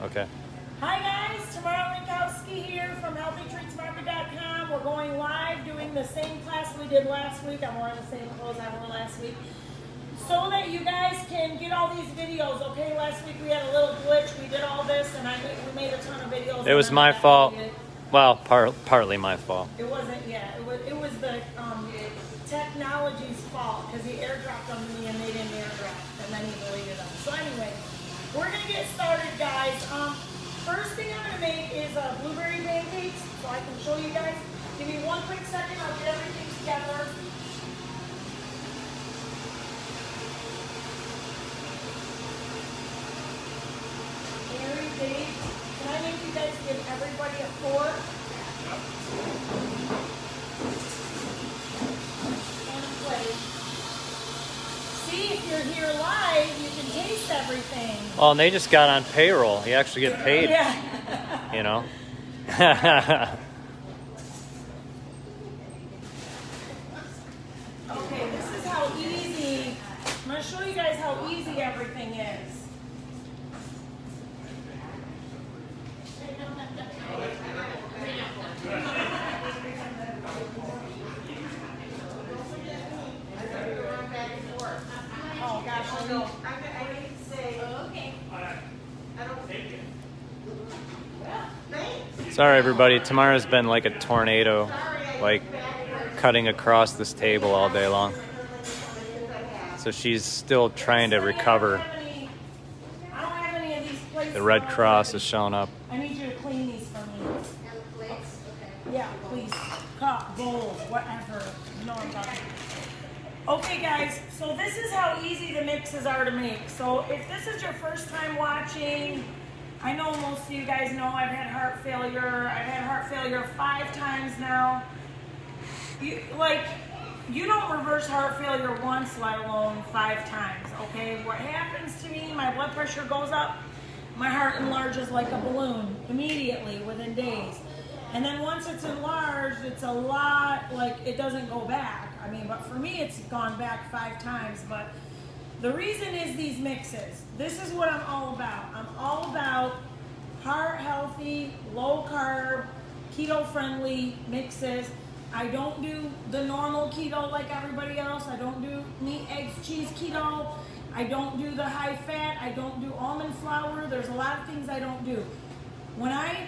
Okay. Hi guys, Tamara Winkowski here from HealthyTreatsMarket.com. We're going live doing the same class we did last week. I'm wearing the same clothes I wore last week. So that you guys can get all these videos, okay? Last week we had a little glitch. We did all this and we made a ton of videos. It was my fault. Well, partly my fault. It wasn't, yeah. It was the technology's fault because he airdropped them to me and they didn't airdrop. And then he deleted them. So anyway, we're going to get started, guys. First thing I'm going to make is blueberry pancakes so I can show you guys. Give me one quick second. I'll get everything together. Very big. Can I make you guys give everybody a fork? And a plate. See, if you're here live, you can taste everything. Oh, and they just got on payroll. You actually get paid. Yeah. You know? Okay, this is how easy, I'm going to show you guys how easy everything is. Oh gosh, I know. I need to say, okay. I don't think it. Sorry, everybody. Tamara's been like a tornado, like cutting across this table all day long. So she's still trying to recover. I don't have any of these plates. The Red Cross is showing up. I need you to clean these for me. Yeah, please. Cup, bowls, whatever. You know what I'm talking about. Okay, guys. So this is how easy the mixes are to make. So if this is your first time watching, I know most of you guys know I've had heart failure. I've had heart failure 5 times now. You don't reverse heart failure once, let alone 5 times, okay? What happens to me, my blood pressure goes up, my heart enlarges like a balloon immediately within days. And then once it's enlarged, it's a lot, like it doesn't go back. I mean, but for me, it's gone back 5 times. But the reason is these mixes. This is what I'm all about. I'm all about heart healthy, low carb, keto friendly mixes. I don't do the normal keto like everybody else. I don't do meat, eggs, cheese keto. I don't do the high fat. I don't do almond flour. There's a lot of things I don't do. When I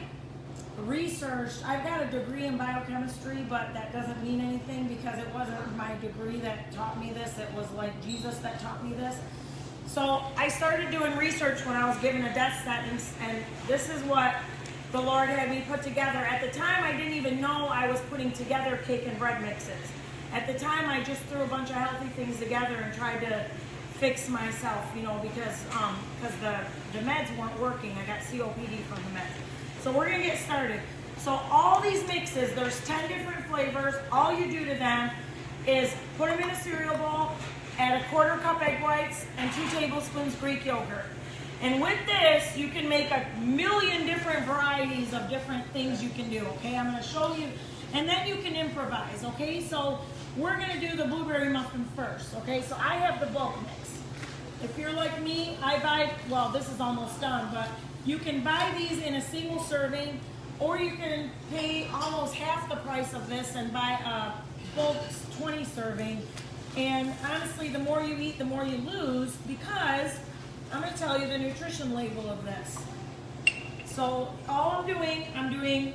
researched, I've got a degree in biochemistry, but that doesn't mean anything because it wasn't my degree that taught me this. It was like Jesus that taught me this. So I started doing research when I was given a death sentence, and this is what the Lord had me put together. At the time, I didn't even know I was putting together cake and bread mixes. At the time, I just threw a bunch of healthy things together and tried to fix myself, you know, because the meds weren't working. I got COPD from the meds. So we're going to get started. So all these mixes, there's 10 different flavors. All you do to them is put them in a cereal bowl, add a 1/4 cup egg whites, and 2 tablespoons Greek yogurt. And with this, you can make a million different varieties of different things you can do, okay? I'm going to show you, and then you can improvise, okay? So we're going to do the blueberry muffin first, okay? So I have the bulk mix. If you're like me, I buy, well, this is almost done, but you can buy these in a single serving, or you can pay almost half the price of this and buy a bulk 20 serving. And honestly, the more you eat, the more you lose, because I'm going to tell you the nutrition label of this. So all I'm doing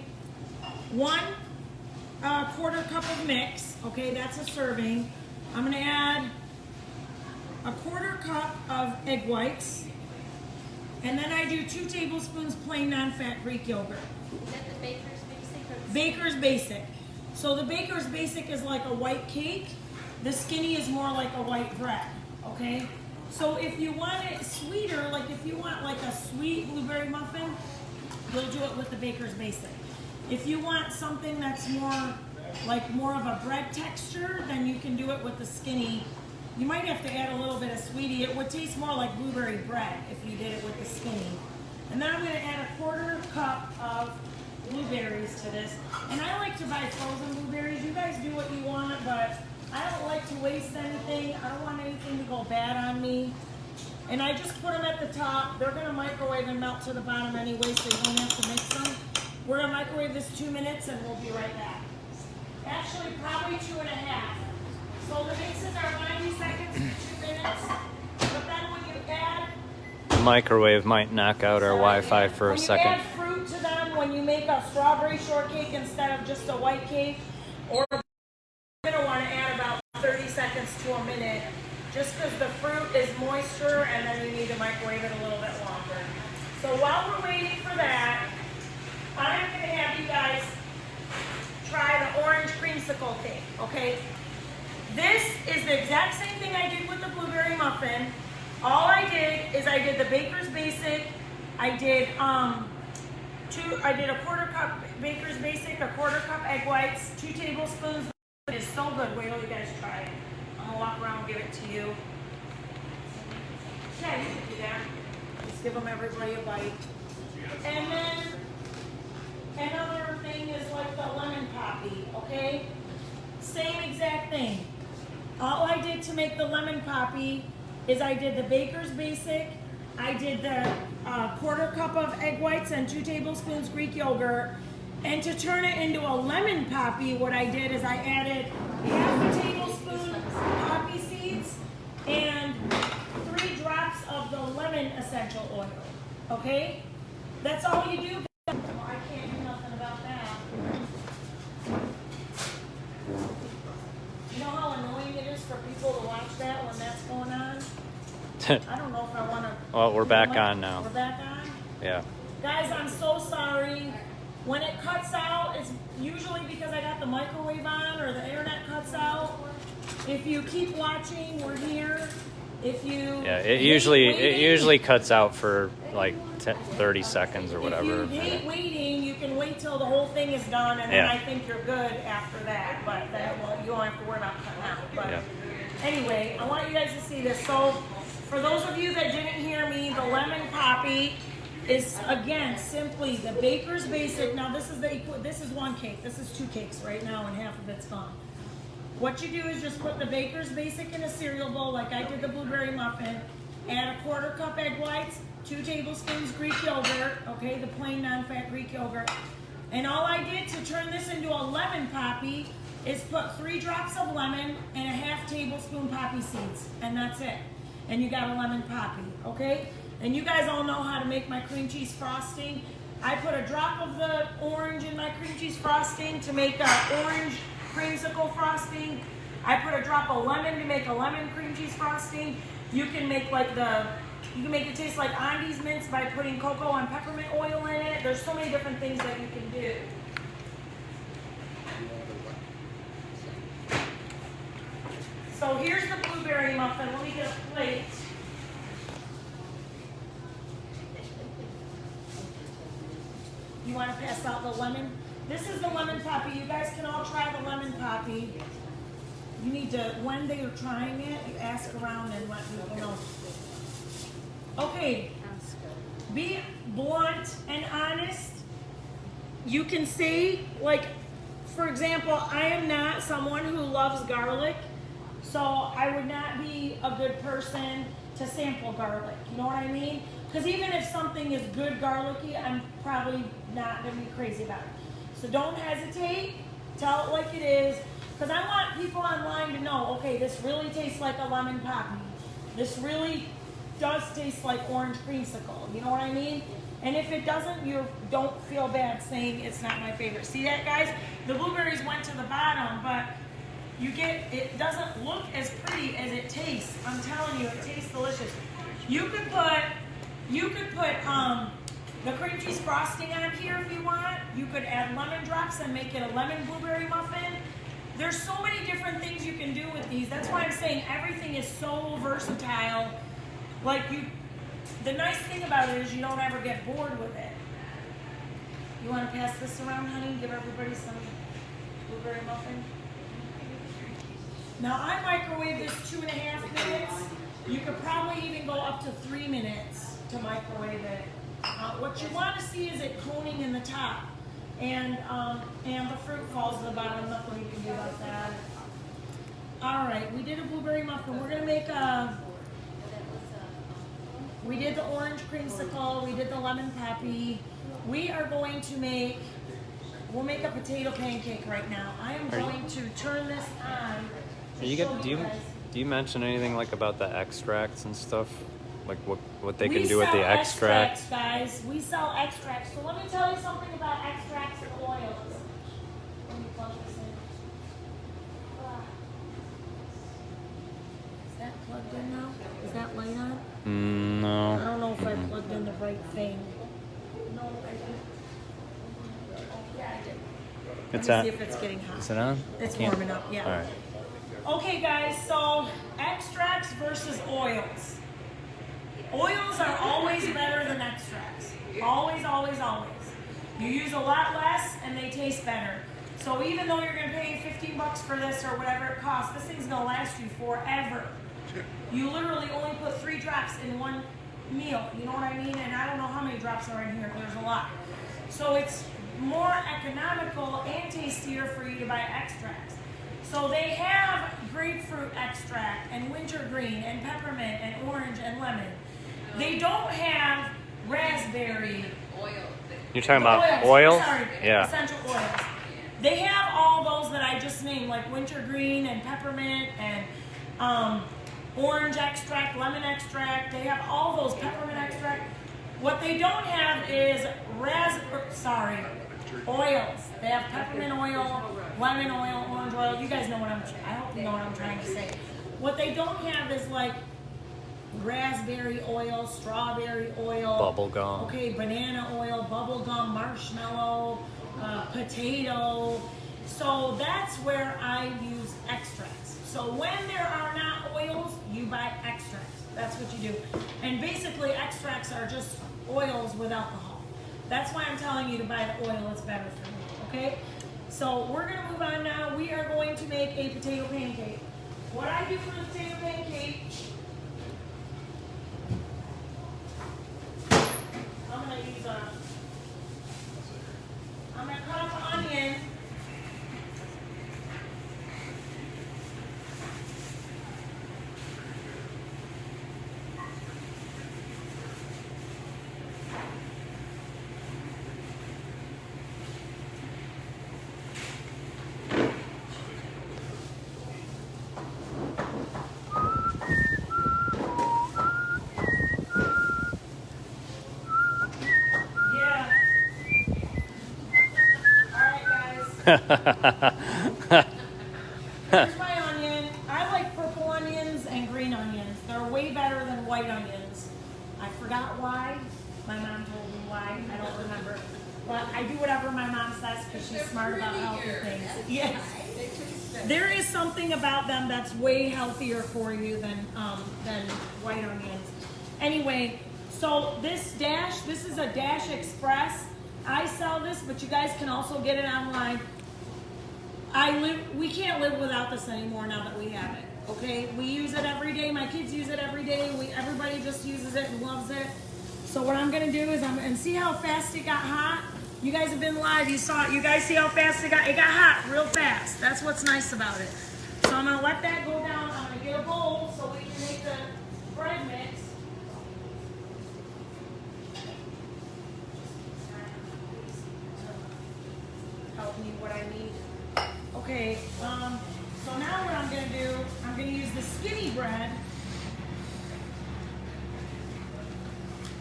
1 1/4 cup of mix. Okay, that's a serving. I'm going to add a 1/4 cup of egg whites. And then I do 2 tablespoons plain non-fat Greek yogurt. Is that the Baker's Basic? Or Baker's Basic. So the Baker's Basic is like a white cake. The skinny is more like a white bread, okay? So if you want it sweeter, like if you want like a sweet blueberry muffin, you'll do it with the Baker's Basic. If you want something that's more of a bread texture, then you can do it with the skinny. You might have to add a little bit of sweetie. It would taste more like blueberry bread if you did it with the skinny. And then I'm going to add a 1/4 cup of blueberries to this. And I like to buy frozen blueberries. You guys do what you want, but I don't like to waste anything. I don't want anything to go bad on me. And I just put them at the top. They're gonna microwave and melt to the bottom anyway, so you don't have to mix them. We're gonna microwave this 2 minutes and we'll be right back. Actually, probably 2.5. So the mixes are 90 seconds to 2 minutes. But then when you add... The microwave might knock out our Wi-Fi for a second. When you add fruit to them, when you make a strawberry shortcake instead of just a white cake, or you're gonna wanna add about 30 seconds to a minute, just because the fruit is moisture and then you need to microwave it a little bit longer. So while we're waiting for that, I'm gonna have you guys try the orange creamsicle cake, okay? This is the exact same thing I did with the blueberry muffin. All I did is I did the Baker's Basic. I did a 1/4 cup Baker's Basic, a 1/4 cup egg whites, 2 tablespoons. It is so good. Wait till you guys try it. I'm gonna walk around and give it to you. Yeah, you can do that. Just give them everybody a bite. And then another thing is like the lemon poppy, okay? Same exact thing. All I did to make the lemon poppy is I did the Baker's Basic, I did the 1/4 cup of egg whites and 2 tablespoons Greek yogurt. And to turn it into a lemon poppy, what I did is I added half a tablespoon poppy seeds and 3 drops of the lemon essential oil, okay? That's all you do. Well, I can't do nothing about that. You know how annoying it is for people to watch that when that's going on? I don't know if I want to... Well, we're back on now. We're back on? Yeah. Guys, I'm so sorry. When it cuts out, it's usually because I got the microwave on or the internet cuts out. If you keep watching, we're here. If you... Yeah, it usually cuts out for like 30 seconds or whatever. If you hate waiting, you can wait till the whole thing is done, and then Yeah. I think you're good after that. But then, well, you don't have to worry about cutting out. But Yeah. anyway, I want you guys to see this. So, for those of you that didn't hear me, the lemon poppy is again simply the Baker's Basic. Now this is 1 cake. This is 2 cakes right now, and half of it's gone. What you do is just put the Baker's Basic in a cereal bowl, like I did the blueberry muffin. Add a 1/4 cup egg whites, 2 tablespoons Greek yogurt, okay, the plain non-fat Greek yogurt. And all I did to turn this into a lemon poppy is put 3 drops of lemon and a half tablespoon poppy seeds, and that's it. And you got a lemon poppy, okay? And you guys all know how to make my cream cheese frosting. I put a drop of the orange in my cream cheese frosting to make a orange creamsicle frosting. I put a drop of lemon to make a lemon cream cheese frosting. You can make you can make it taste like Andes mints by putting cocoa and peppermint oil in it. There's so many different things that you can do. So here's the blueberry muffin. Let me get a plate. You want to pass out the lemon? This is the lemon poppy. You guys can all try the lemon poppy. You need to, when they are trying it, you ask around and let people know. Okay, be blunt and honest. You can say, like, for example, I am not someone who loves garlic, so I would not be a good person to sample garlic. You know what I mean? Because even if something is good garlicky, I'm probably not going to be crazy about it. So don't hesitate. Tell it like it is. Because I want people online to know, okay, this really tastes like a lemon poppy. This really does taste like orange creamsicle. You know what I mean? And if it doesn't, you don't feel bad saying it's not my favorite. See that, guys? The blueberries went to the bottom, but it doesn't look as pretty as it tastes. I'm telling you, it tastes delicious. You could put the cream cheese frosting on here if you want. You could add lemon drops and make it a lemon blueberry muffin. There's so many different things you can do with these. That's why I'm saying everything is so versatile. Like the nice thing about it is you don't ever get bored with it. You want to pass this around, honey? Give everybody some blueberry muffin. Now I microwave this 2.5 minutes. You could probably even go up to 3 minutes to microwave it. What you want to see is it coning in the top, and the fruit falls to the bottom. Nothing you can do about that. All right, we did a blueberry muffin. We're gonna make a We did the orange creamsicle. We did the lemon peppy. We are going to make, we'll make a potato pancake right now. I am going to turn this on. Do you mention anything like about the extracts and stuff? Like what they can We do with the sell extract? extracts, guys. We sell extracts. So let me tell you something about extracts and oils. Let me plug this in. Is that plugged in now? Is that light on? I No. don't know if I plugged in the right thing. No, I didn't. Yeah, I did. It's Let on. me see if it's getting hot. Is it on? It's Can't- warming up, yeah. All right. Okay, guys, so extracts versus oils. Oils are always better than extracts. Always, always, always. You use a lot less and they taste better. So even though you're gonna pay $15 for this or whatever it costs, this thing's gonna last you forever. You literally only put 3 drops in one meal, you know what I mean? And I don't know how many drops are in here, there's a lot. So it's more economical and tastier for you to buy extracts. So they have grapefruit extract and wintergreen and peppermint and orange and lemon. They don't have raspberry. You're talking about oil? Sorry, Yeah. essential oils. They have all those that I just named, like wintergreen and peppermint and orange extract, lemon extract. They have all those peppermint extract. What they don't have is oils. They have peppermint oil, lemon oil, orange oil. You guys know what I hope you know what I'm trying to say. What they don't have is like raspberry oil, strawberry oil, Bubble gum. okay, banana oil, bubble gum, marshmallow, potato. So that's where I use extracts. So when there are not oils, you buy extracts. That's what you do. And basically extracts are just oils with alcohol. That's why I'm telling you to buy the oil, it's better for you, okay? So we're gonna move on now. We are going to make a potato pancake. What I do for the potato pancake, I'm gonna cut up an onion. Here's my onion. I like purple onions and green onions. They're way better than white onions. I forgot why. My mom told me why. I don't remember. But I do whatever my mom says because she's smart about healthy things. Yes. There is something about them that's way healthier for you than white onions. Anyway, so this is a Dash Express. I sell this, but you guys can also get it online. We can't live without this anymore now that we have it. Okay, we use it every day. My kids use it every day. Everybody just uses it and loves it. So what I'm gonna do is and see how fast it got hot. You guys have been live. You saw it. You guys see how fast it got hot real fast. That's what's nice about it. So I'm gonna let that go down. I'm gonna get a bowl so we can make the bread mix. Help me what I need. Okay, so now what I'm going to do, I'm going to use the skinny bread.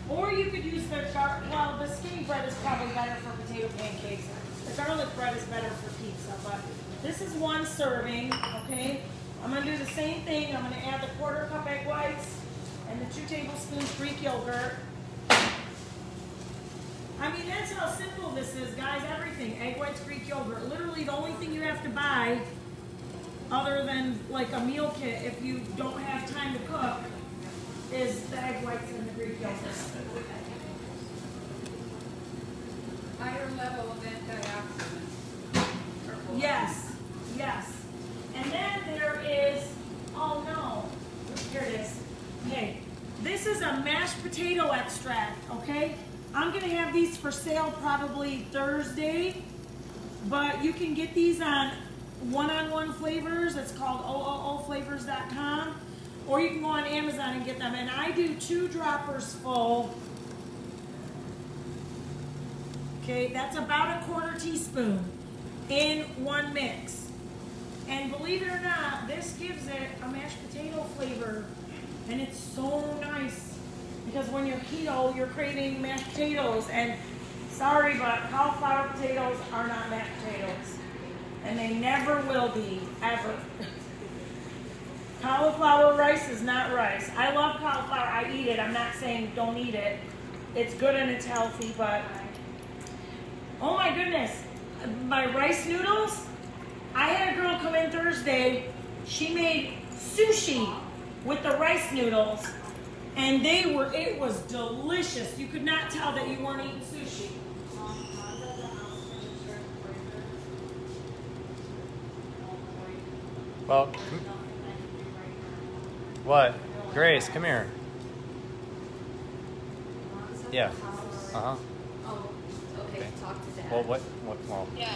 Or you could use the skinny bread is probably better for potato pancakes. The garlic bread is better for pizza, but this is 1 serving, okay? I'm going to do the same thing. I'm going to add the 1/4 cup egg whites and the 2 tablespoons Greek yogurt. I mean, that's how simple this is, guys. Everything. Egg whites, Greek yogurt. Literally, the only thing you have to buy, other than like a meal kit, if you don't have time to cook, is the egg whites and the Greek yogurt. Higher level of antioxidants. Yes, yes. And then there is, oh no, here it is. Okay, this is a mashed potato extract, okay? I'm gonna have these for sale probably Thursday, but you can get these on one-on-one flavors. It's called OOOflavors.com. or you can go on Amazon and get them. And I do 2 droppers full. Okay, that's about a 1/4 teaspoon in one mix. And believe it or not, this gives it a mashed potato flavor. And it's so nice. Because when you're keto, you're craving mashed potatoes. And sorry, but cauliflower potatoes are not mashed potatoes. And they never will be, ever. Cauliflower rice is not rice. I love cauliflower. I eat it. I'm not saying don't eat it. It's good and it's healthy, but oh my goodness. My rice noodles, I had a girl come in Thursday. She made sushi with the rice noodles, and it was delicious. You could not tell that you weren't eating sushi. Well, what? Grace, come here. Yeah. Uh-huh. Oh, okay. Talk to Dad. Well, well. Yeah.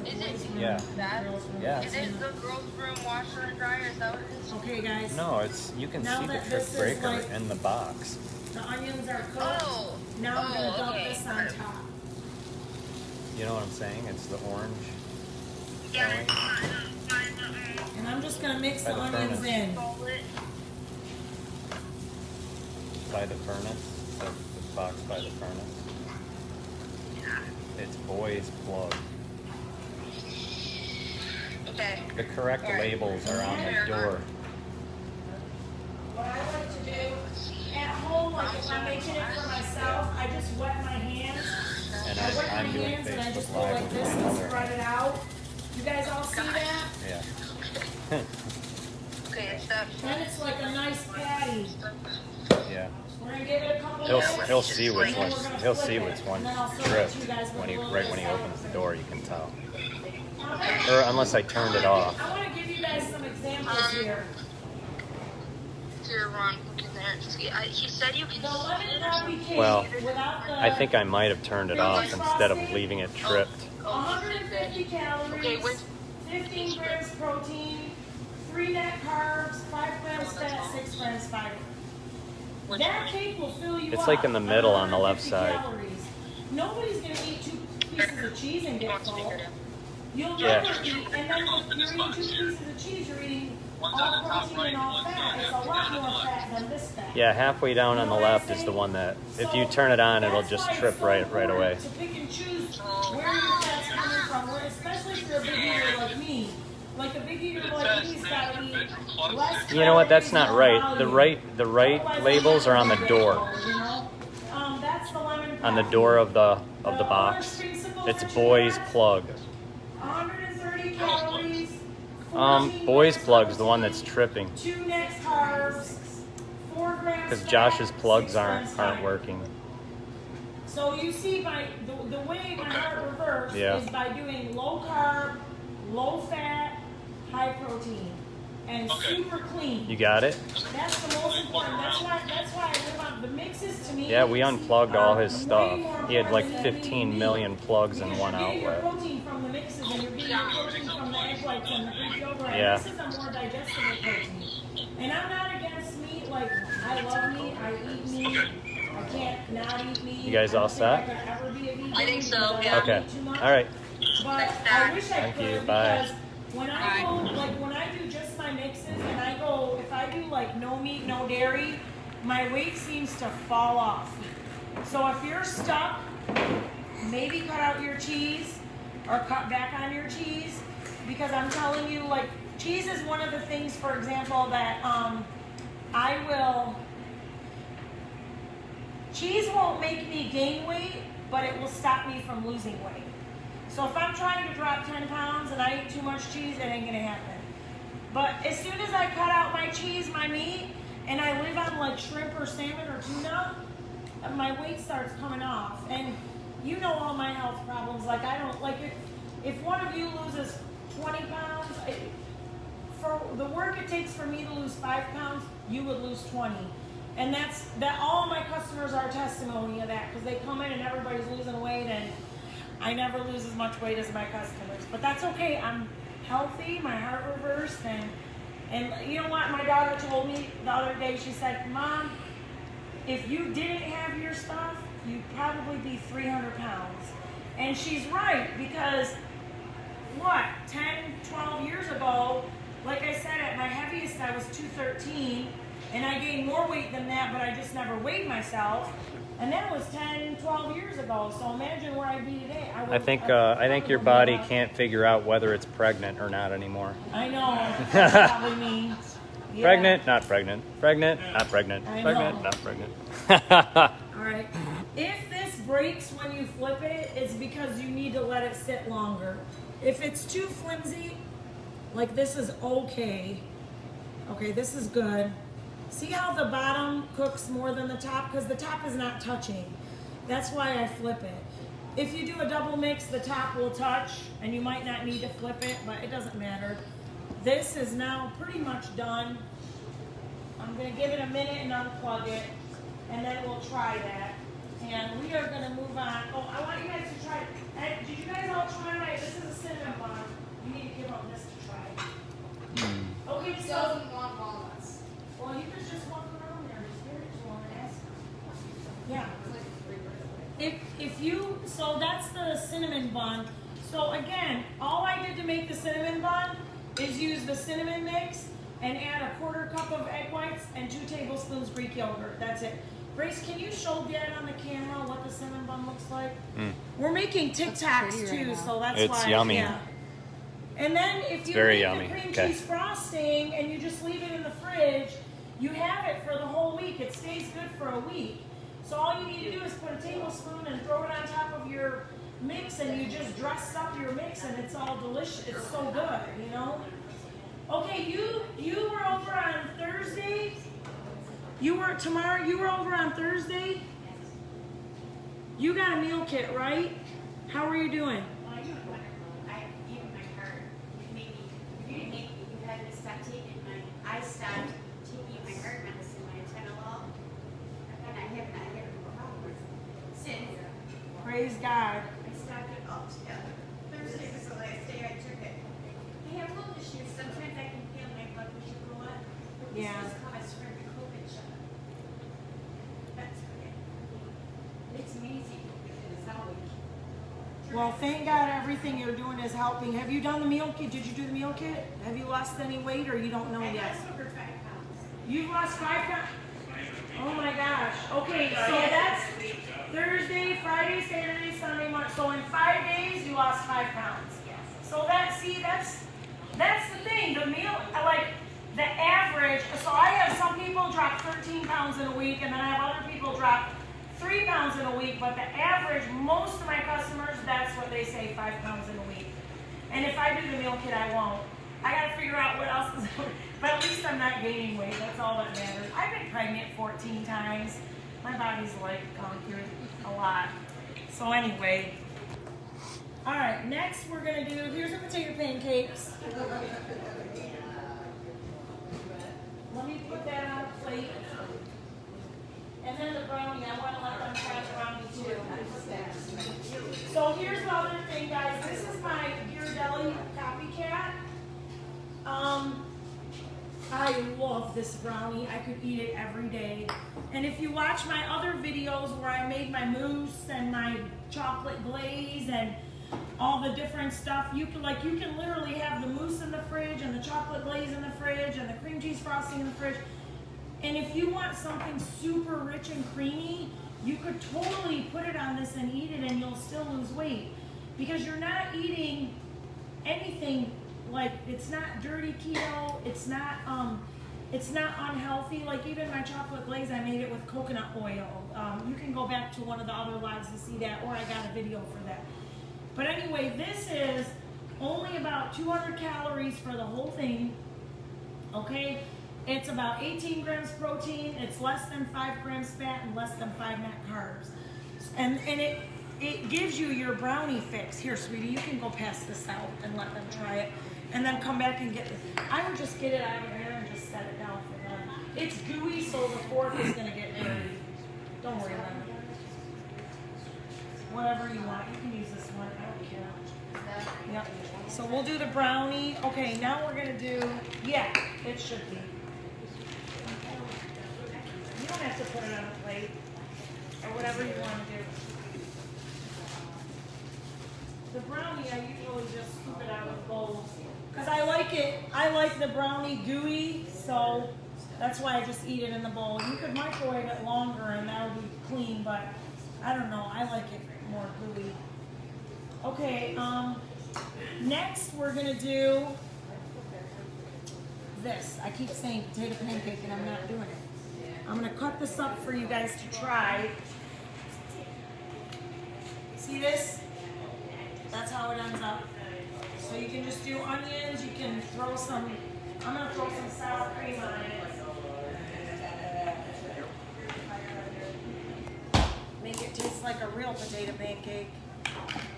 Is it Yeah. that? Yeah. Is it the girls' room washer and dryer? Is that what it is? Okay, guys. No, you can Now see the that trip this is breaker like- in the box. The onions are cooked. Oh. Now I'm going to dump okay. this on top. You know what I'm saying? It's the orange. Yeah. And I'm just going to mix the By the onions furnace. in. By the furnace. The box by the furnace. It's boys plug. Okay. The correct All right. labels are on the door. What I like to do at home, like if I'm making it for myself, I just wet my hands. And I wet my I'm doing hands and I just Facebook go like Live with this my and mother. spread it out. You guys all see that? Yeah. Okay, it's that. Then it's like a nice patty. Yeah. We're gonna give it a couple He'll minutes. see which and then one's we're gonna he'll flip see it. which one's And then I'll serve it dripped to you guys with when a he little right bit when he of opens the door. You can tell. Okay. Or unless I turned it off. I want to give you guys some examples here. Here, Ron, look in there. He said you can The lemon poppy cake Well, without the I think I might have turned it off instead of leaving it tripped. 150 calories, Okay, wait. 15 grams protein, 3 net carbs, 5 grams fat, 6 grams fiber. That cake will fill you up. It's like in the middle on the left 150 side. calories. Nobody's going to eat 2 pieces of cheese and get full. You'll Yeah. never eat, and then if you're eating 2 pieces of cheese, you're eating all protein and all fat. It's a lot more fat than this fat. Yeah, halfway down on the left is the one that if you turn it on, it'll just trip right away. To pick and choose where your fat's coming from, especially if you're a big eater like me. Like a big eater like me's got to eat less. You know what? That's not calories, right. more value. The right Otherwise, labels are on the it's door. you know? That's the lemon On the pie. door of the box. It's boys plug. 130 calories. Boys plug's the one that's tripping 2 net carbs. 4 grams. because fat, Josh's plugs 6 aren't grams fiber. working. So you see, the way my heart reversed Yeah. is by doing low carb, low fat, high protein, and super clean. You got it? That's the most important. That's why I live on the mixes to me. Yeah, we unplugged all his way stuff. more He had like important than 15 meat. million plugs in Because one you're getting your outlet. protein from the mixes, and you're getting your protein from the egg whites and the Greek yogurt. Yeah. And this is a more digestible protein. And I'm not against meat. Like I love meat. I eat meat. I can't not eat meat. You guys all I don't think set? I could ever be a vegan I think so, because I yeah. love Okay. meat too much. All right. But I wish I Thank could you. Bye. because when I go, like when I do just my mixes and I go, if I do like no meat, no dairy, my weight seems to fall off. So if you're stuck, maybe cut out your cheese or cut back on your cheese because I'm telling you, like cheese is one of the things, for example, that cheese won't make me gain weight, but it will stop me from losing weight. So if I'm trying to drop 10 pounds and I eat too much cheese, it ain't gonna happen. But as soon as I cut out my cheese, my meat, and I live on like shrimp or salmon or tuna, my weight starts coming off. And you know all my health problems. Like I don't, like if one of you loses 20 pounds, for the work it takes for me to lose 5 pounds, you would lose 20. And that all my customers are testimony of that because they come in and everybody's losing weight and I never lose as much weight as my customers. But that's okay. I'm healthy, my heart reversed, and And you know what? My daughter told me the other day, she said, Mom, if you didn't have your stuff, you'd probably be 300 pounds. And she's right, because what, 10, 12 years ago, like I said, at my heaviest I was 213, and I gained more weight than that, but I just never weighed myself. And that was 10, 12 years ago. So imagine where I'd be today. I think your body can't figure out whether it's pregnant or not anymore. I know. That's probably me. Yeah. Pregnant, not pregnant. Pregnant, not pregnant. I Pregnant, know. not pregnant. All right. If this breaks when you flip it, it's because you need to let it sit longer. If it's too flimsy, like this is okay. Okay, this is good. See how the bottom cooks more than the top? Because the top is not touching. That's why I flip it. If you do a double mix, the top will touch, and you might not need to flip it, but it doesn't matter. This is now pretty much done. I'm going to give it a minute and unplug it, and then we'll try that. And we are going to move on. Oh, I want you guys to try. Did you guys all try my? This is a cinnamon bun. You need to give them this to try. Okay, He so. doesn't want walnuts. Well, you could just walk around there, just give it to them and ask them. Yeah. It's like a free birthday. If you, so that's the cinnamon bun. So again, all I did to make the cinnamon bun is use the cinnamon mix and add a 1/4 cup of egg whites and 2 tablespoons Greek yogurt. That's it. Grace, can you show Dad on the camera what the cinnamon bun looks like? We're making TikToks pretty too, right now. so that's It's why. yummy. Yeah. And then if you very make yummy. the cream Okay. cheese frosting and you just leave it in the fridge, you have it for the whole week. It stays good for a week. So all you need to do is put a tablespoon and throw it on top of your mix, and you just dress up your mix, and it's all delicious. It's so good, you know? Okay, you were over on Thursday. You were over on Thursday. You got a meal kit, right? How are you doing? Well, I doing wonderful. I even my heart. You didn't make me. You had me stop taking I stopped taking my heart medicine, my atenolol, and I have not had a problem since. Praise God. I stopped it altogether. Thursday was the last day I took it. I have a little issue. Sometimes I can feel my blood pressure go up. But this Yeah. was caused from the COVID shot. That's okay. It's amazing. It's always. Well, thank God everything you're doing is helping. Have you done the meal kit? Did you do the meal kit? Have you lost any weight, or you don't know I yet? lost over 5 pounds. You've lost 5 pounds? Oh my gosh. Okay, so that's Thursday, Friday, Saturday, Sunday, Monday. So in 5 days, you lost 5 pounds. So that's the thing. The meal, like the average, so I have some people drop 13 pounds in a week, and then I have other people drop 3 pounds in a week, but the average, most of my customers, that's what they say, 5 pounds in a week. And if I do the meal kit, I won't. I gotta figure out what else is, but at least I'm not gaining weight. That's all that matters. I've been pregnant 14 times. My body's like gone through a lot. So anyway, all right, next we're gonna do, here's the potato pancakes. Let me put that on a plate. And then the brownie, I want to let them try the brownie too. So here's the other thing, guys. This is my Ghirardelli copycat. I love this brownie. I could eat it every day. And if you watch my other videos where I made my mousse and my chocolate glaze and all the different stuff, you can literally have the mousse in the fridge and the chocolate glaze in the fridge and the cream cheese frosting in the fridge. And if you want something super rich and creamy, you could totally put it on this and eat it, and you'll still lose weight. Because you're not eating anything, like, it's not dirty keto, it's not unhealthy. Like even my chocolate glaze, I made it with coconut oil. You can go back to one of the other lives to see that, or I got a video for that. But anyway, this is only about 200 calories for the whole thing, okay? It's about 18 grams protein, it's less than 5 grams fat, and less than 5 net carbs. And it gives you your brownie fix. Here, sweetie, you can go pass this out and let them try it. And then come back and get it. I would just get it out of here and just set it down for them. It's gooey, so the fork is gonna get dirty. Don't worry about it. whatever you want. You can use this one. I don't care. Yep. So we'll do the brownie. Okay, now we're gonna do, yeah, it should be. You don't have to put it on a plate or whatever you want to do. The brownie, I usually just scoop it out of the bowl because I like the brownie gooey, so that's why I just eat it in the bowl. You could microwave it longer and that would be clean, but I don't know, I like it more gooey. Okay, next we're gonna do this. I keep saying potato pancake and I'm not doing it. I'm gonna cut this up for you guys to try. See this? That's how it ends up. So you can just do onions, you can throw some, I'm gonna throw some sour cream on it. Make it taste like a real potato pancake.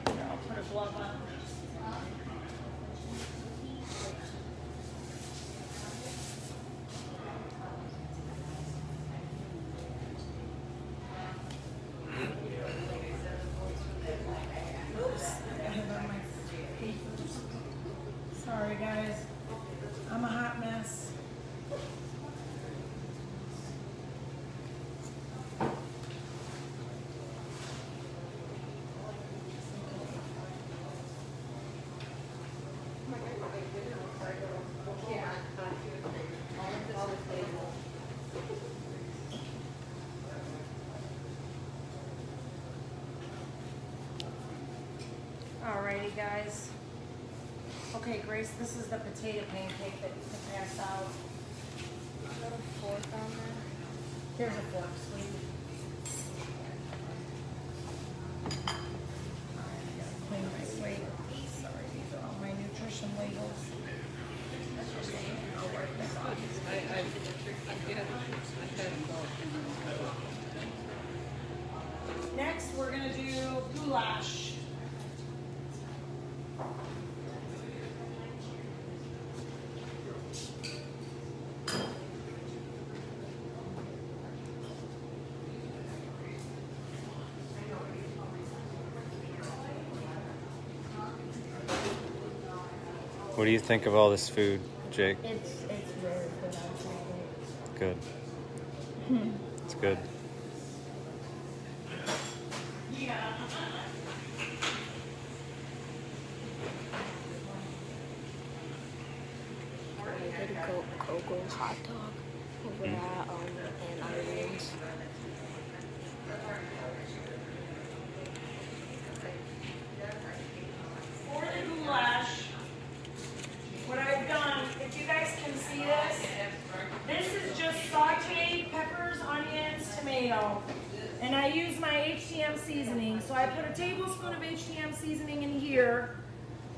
Here, I'll put a glove on. Oops, I have on my papers. Sorry guys, I'm a hot mess. Alrighty guys. Okay, Grace, this is the potato pancake that you can pass out. Is that a fork on there? Here's a fork, sweetie. Alright, I gotta clean my plate. Sorry, these are all my nutrition labels. I'll work this off. Next, we're gonna do goulash. What do you think of all this food, Jake? It's very good. Good. It's good. I did a Coco's hot dog over at and Ireland's. For the goulash, what I've done, if you guys can see this is just sauteed peppers, onions, tomato. And I use my HTM seasoning. So I put a tablespoon of HTM seasoning in here.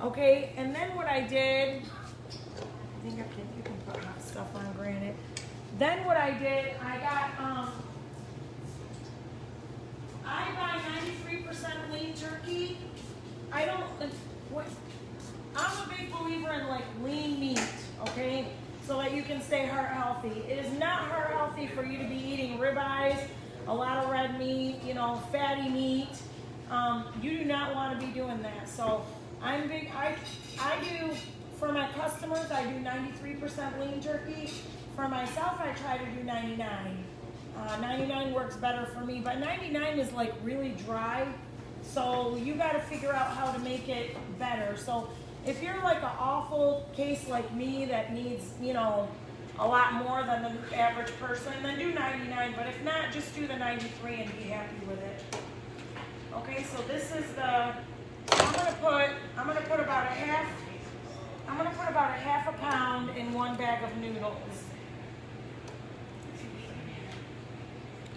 Okay, and then what I did, I think you can put hot stuff on granite. Then what I did, I buy 93% lean turkey. I'm a big believer in like lean meat, okay? So that you can stay heart healthy. It is not heart healthy for you to be eating ribeyes, a lot of red meat, fatty meat. You do not want to be doing that. So I'm big, I do, for my customers, I do 93% lean turkey. For myself, I try to do 99. 99 works better for me, but 99 is like really dry. So you got to figure out how to make it better. So if you're like an awful case like me that needs, a lot more than the average person, then do 99. But if not, just do the 93 and be happy with it. Okay, so this is the, I'm gonna put about a half a pound in one bag of noodles.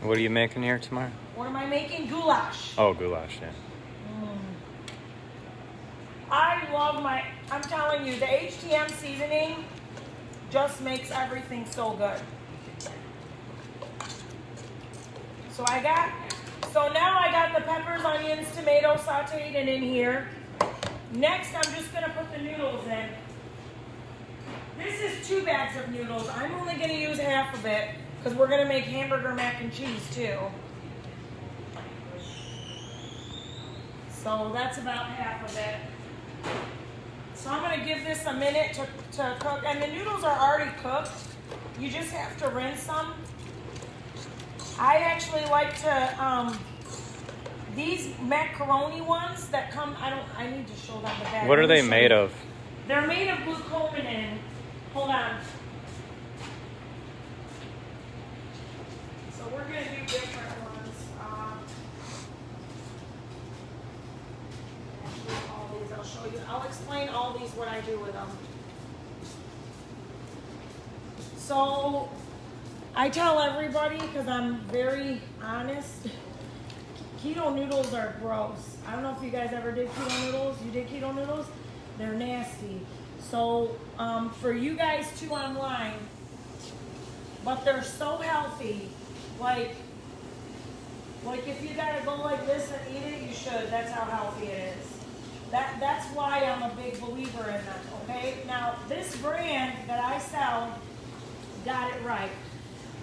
What are you making here tomorrow? What am I making? Goulash. Oh, goulash, yeah. I'm telling you, the HTM seasoning just makes everything so good. So now I got the peppers, onions, tomato sauteed and in here. Next, I'm just gonna put the noodles in. This is 2 bags of noodles. I'm only gonna use half of it because we're gonna make hamburger mac and cheese too. So that's about half of it. So I'm gonna give this a minute to cook. And the noodles are already cooked. You just have to rinse them. I actually like to, these macaroni ones that come, I need to show them the bag. What are they made of? They're made of glucosamine. Hold on. So we're gonna do different ones. Actually, all these I'll show you. I'll explain all these what I do with them. So I tell everybody, because I'm very honest, keto noodles are gross. I don't know if you guys ever did keto noodles. You did keto noodles? They're nasty. So for you guys too online, but they're so healthy. Like if you gotta go like this and eat it, you should. That's how healthy it is. That's why I'm a big believer in them. Okay. Now this brand that I sell got it right.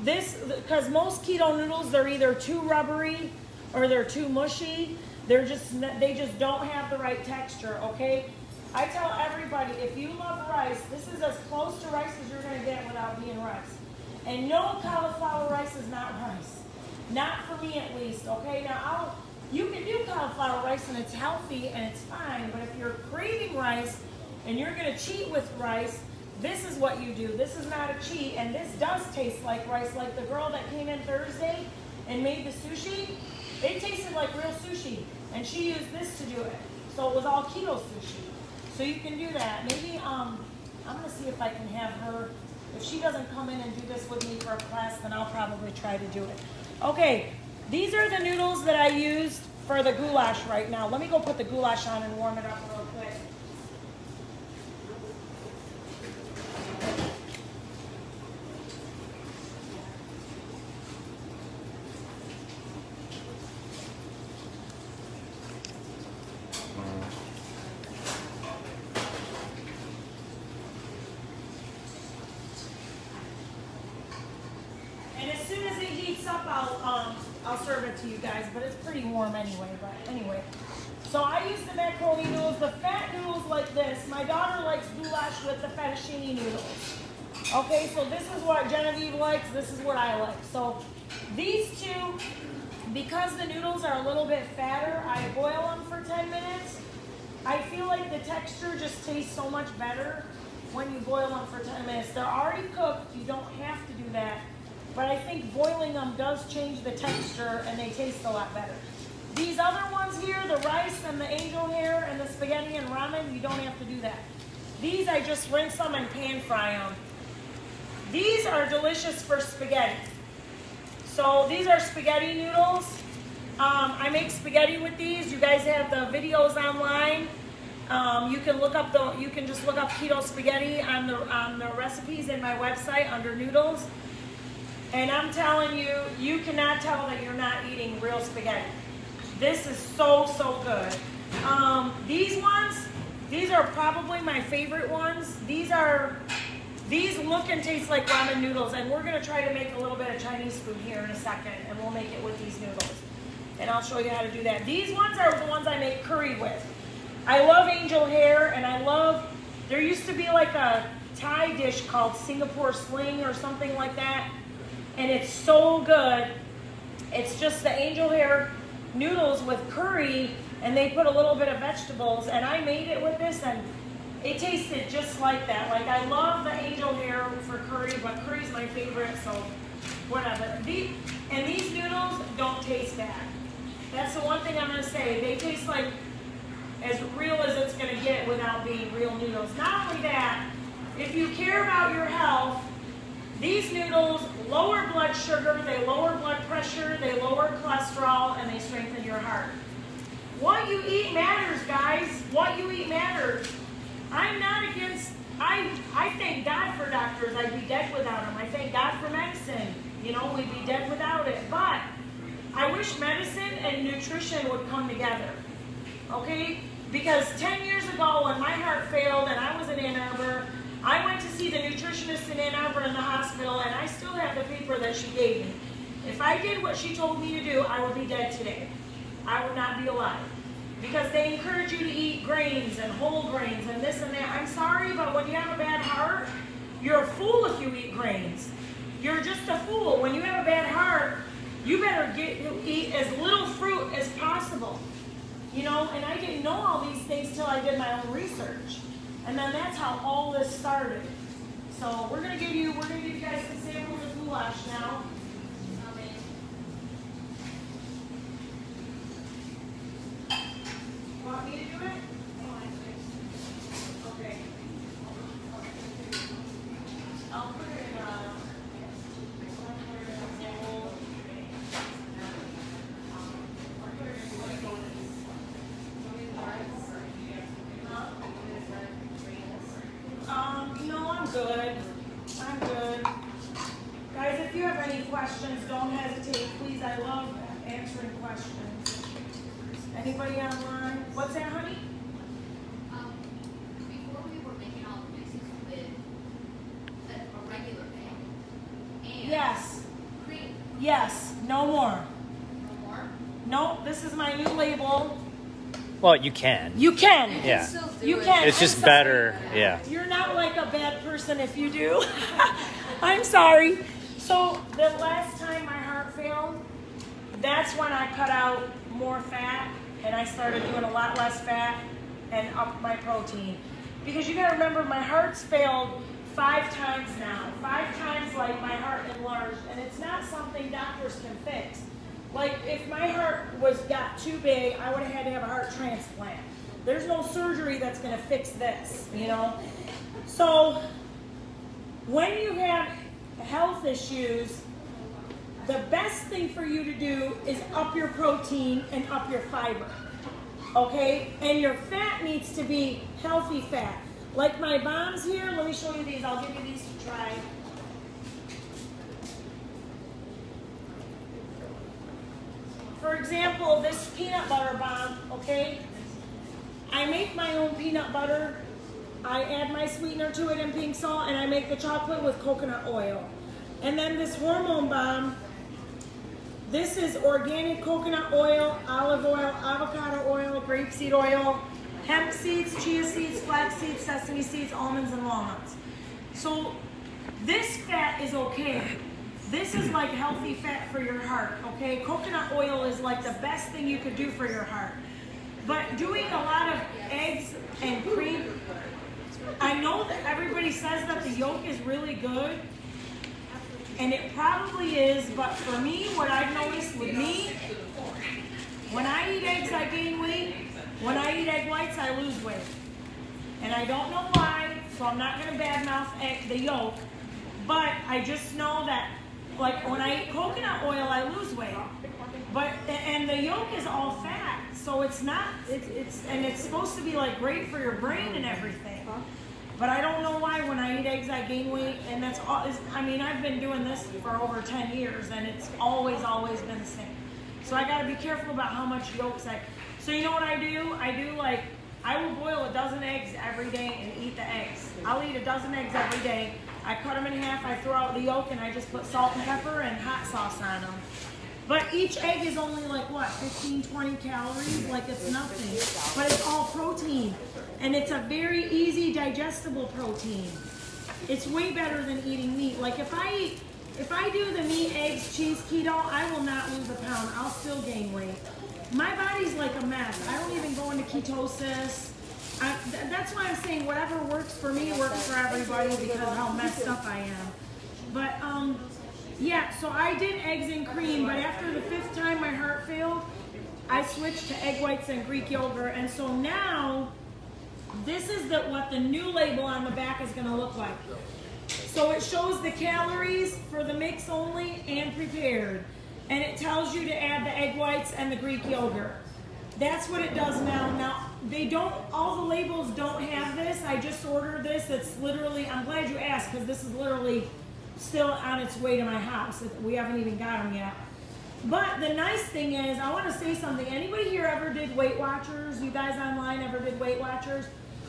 This, because most keto noodles, they're either too rubbery or they're too mushy. They just don't have the right texture. Okay. I tell everybody, if you love rice, this is as close to rice as you're going to get without being rice. And no, cauliflower rice is not rice. Not for me at least, okay? Now, you can do cauliflower rice and it's healthy and it's fine, but if you're craving rice and you're going to cheat with rice, this is what you do. This is not a cheat, and this does taste like rice. Like the girl that came in Thursday and made the sushi, it tasted like real sushi, and she used this to do it. So it was all keto sushi. So you can do that. Maybe I'm gonna see if I can have her. If she doesn't come in and do this with me for a class, then I'll probably try to do it. Okay, these are the noodles that I used for the goulash right now. Let me go put the goulash on and warm it up real quick. I'll serve it to you guys, but it's pretty warm anyway. But anyway, so I use the macaroni noodles, the fat noodles like this. My daughter likes goulash with the fettuccine noodles. Okay, so this is what Genevieve likes. This is what I like. So these two, because the noodles are a little bit fatter, I boil them for 10 minutes. I feel like the texture just tastes so much better when you boil them for 10 minutes. They're already cooked. You don't have to do that. But I think boiling them does change the texture and they taste a lot better. These other ones here, the rice and the angel hair and the spaghetti and ramen, you don't have to do that. These I just rinse them and pan fry them. These are delicious for spaghetti. So these are spaghetti noodles. I make spaghetti with these. You guys have the videos online. You can just look up keto spaghetti on the recipes in my website under noodles. And I'm telling you, you cannot tell that you're not eating real spaghetti. This is so, so good. These ones, these are probably my favorite ones. These look and taste like ramen noodles, and we're gonna try to make a little bit of Chinese food here in a second, and we'll make it with these noodles. And I'll show you how to do that. These ones are the ones I make curry with. I love angel hair, and there used to be like a Thai dish called Singapore sling or something like that. And it's so good. It's just the angel hair noodles with curry, and they put a little bit of vegetables, and I made it with this, and it tasted just like that. Like, I love the angel hair for curry, but curry's my favorite, so whatever. And these noodles don't taste bad. That's the one thing I'm gonna say. They taste like as real as it's gonna get without being real noodles. Not only that, if you care about your health, these noodles lower blood sugar, they lower blood pressure, they lower cholesterol, and they strengthen your heart. What you eat matters, guys. What you eat matters. I'm not against, I thank God for doctors. I'd be dead without them. I thank God for medicine. You know, we'd be dead without it. But I wish medicine and nutrition would come together. Okay? Because 10 years ago when my heart failed and I was in Ann Arbor, I went to see the nutritionist in Ann Arbor in the hospital, and I still have the paper that she gave me. If I did what she told me to do, I would be dead today. I would not be alive. because they encourage you to eat grains and whole grains and this and that. I'm sorry, but when you have a bad heart, you're a fool if you eat grains. You're just a fool. When you have a bad heart, you better eat as little fruit as possible. You know, and I didn't know all these things till I did my own research. And then that's how all this started. So we're gonna give you guys some samples of goulash now. Want me to do it? Okay. I'll put it in no, I'm good. I'm good. Guys, if you have any questions, don't hesitate. Please, I love answering questions. Anybody online? What's that, honey? Before we were making all the mixes with a regular egg and Yes. cream. Yes. No more. No more. No, this is my new label. Well, you can. You can. Yeah. Still do You it. can. It's just I'm sorry. better. Yeah. You're not like a bad person if you do. I'm sorry. So the last time my heart failed, that's when I cut out more fat and I started doing a lot less fat and up my protein. Because you gotta remember, my heart's failed 5 times now. 5 times like my heart enlarged, and it's not something doctors can fix. Like if my heart got too big, I would have had to have a heart transplant. There's no surgery that's gonna fix this, you know? So when you have health issues, the best thing for you to do is up your protein and up your fiber, okay? And your fat needs to be healthy fat. Like my bombs here, let me show you these. I'll give you these to try. For example, this peanut butter bomb, okay? I make my own peanut butter. I add my sweetener to it and pink salt, and I make the chocolate with coconut oil. And then this hormone bomb, this is organic coconut oil, olive oil, avocado oil, grapeseed oil, hemp seeds, chia seeds, flax seeds, sesame seeds, almonds, and walnuts. So this fat is okay. This is like healthy fat for your heart, okay? Coconut oil is like the best thing you could do for your heart. But doing a lot of eggs and cream, I know that everybody says that the yolk is really good, and it probably is, but for me, what I've noticed with me, when I eat eggs, I gain weight. When I eat egg whites, I lose weight. And I don't know why, so I'm not gonna badmouth the yolk, but I just know that, like when I eat coconut oil, I lose weight. And the yolk is all fat, so it's not, and it's supposed to be like great for your brain and everything. But I don't know why when I eat eggs I gain weight, and that's all. I mean, I've been doing this for over 10 years, and it's always been the same. So I got to be careful about how much yolks I. So you know what I do? I will boil a dozen eggs every day and eat the eggs. I'll eat a dozen eggs every day. I cut them in half. I throw out the yolk, and I just put salt and pepper and hot sauce on them. But each egg is only like what, 15, 20 calories? Like it's nothing. But it's all protein. And it's a very easy digestible protein. It's way better than eating meat. Like if I do the meat, eggs, cheese, keto, I will not lose a pound. I'll still gain weight. My body's like a mess. I don't even go into ketosis. That's why I'm saying whatever works for me works for everybody because of how messed up I am. But yeah, so I did eggs and cream, but after the 5th time my heart failed, I switched to egg whites and Greek yogurt. And so now, this is what the new label on the back is going to look like. So it shows the calories for the mix only and prepared. And it tells you to add the egg whites and the Greek yogurt. That's what it does now. Now, all the labels don't have this. I just ordered this. It's literally, I'm glad you asked because this is literally still on its way to my house. We haven't even got them yet. But the nice thing is, I want to say something. Anybody here ever did Weight Watchers? You guys online ever did Weight Watchers?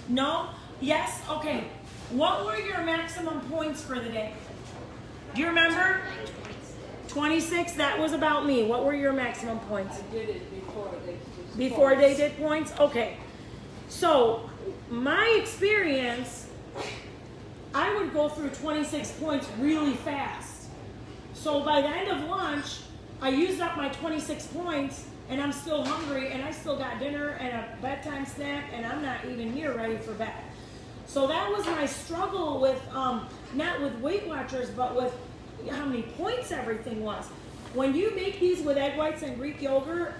No? Yes? Okay. What were your maximum points for the day? Do you remember? 26? That was about me. What were your maximum points? I did it before they just Before they did points? Okay. So, my experience, I would go through 26 points really fast. So by the end of lunch, I used up my 26 points and I'm still hungry and I still got dinner and a bedtime snack and I'm not even near ready for bed. So that was my struggle with, not with Weight Watchers, but with how many points everything was. When you make these with egg whites and Greek yogurt,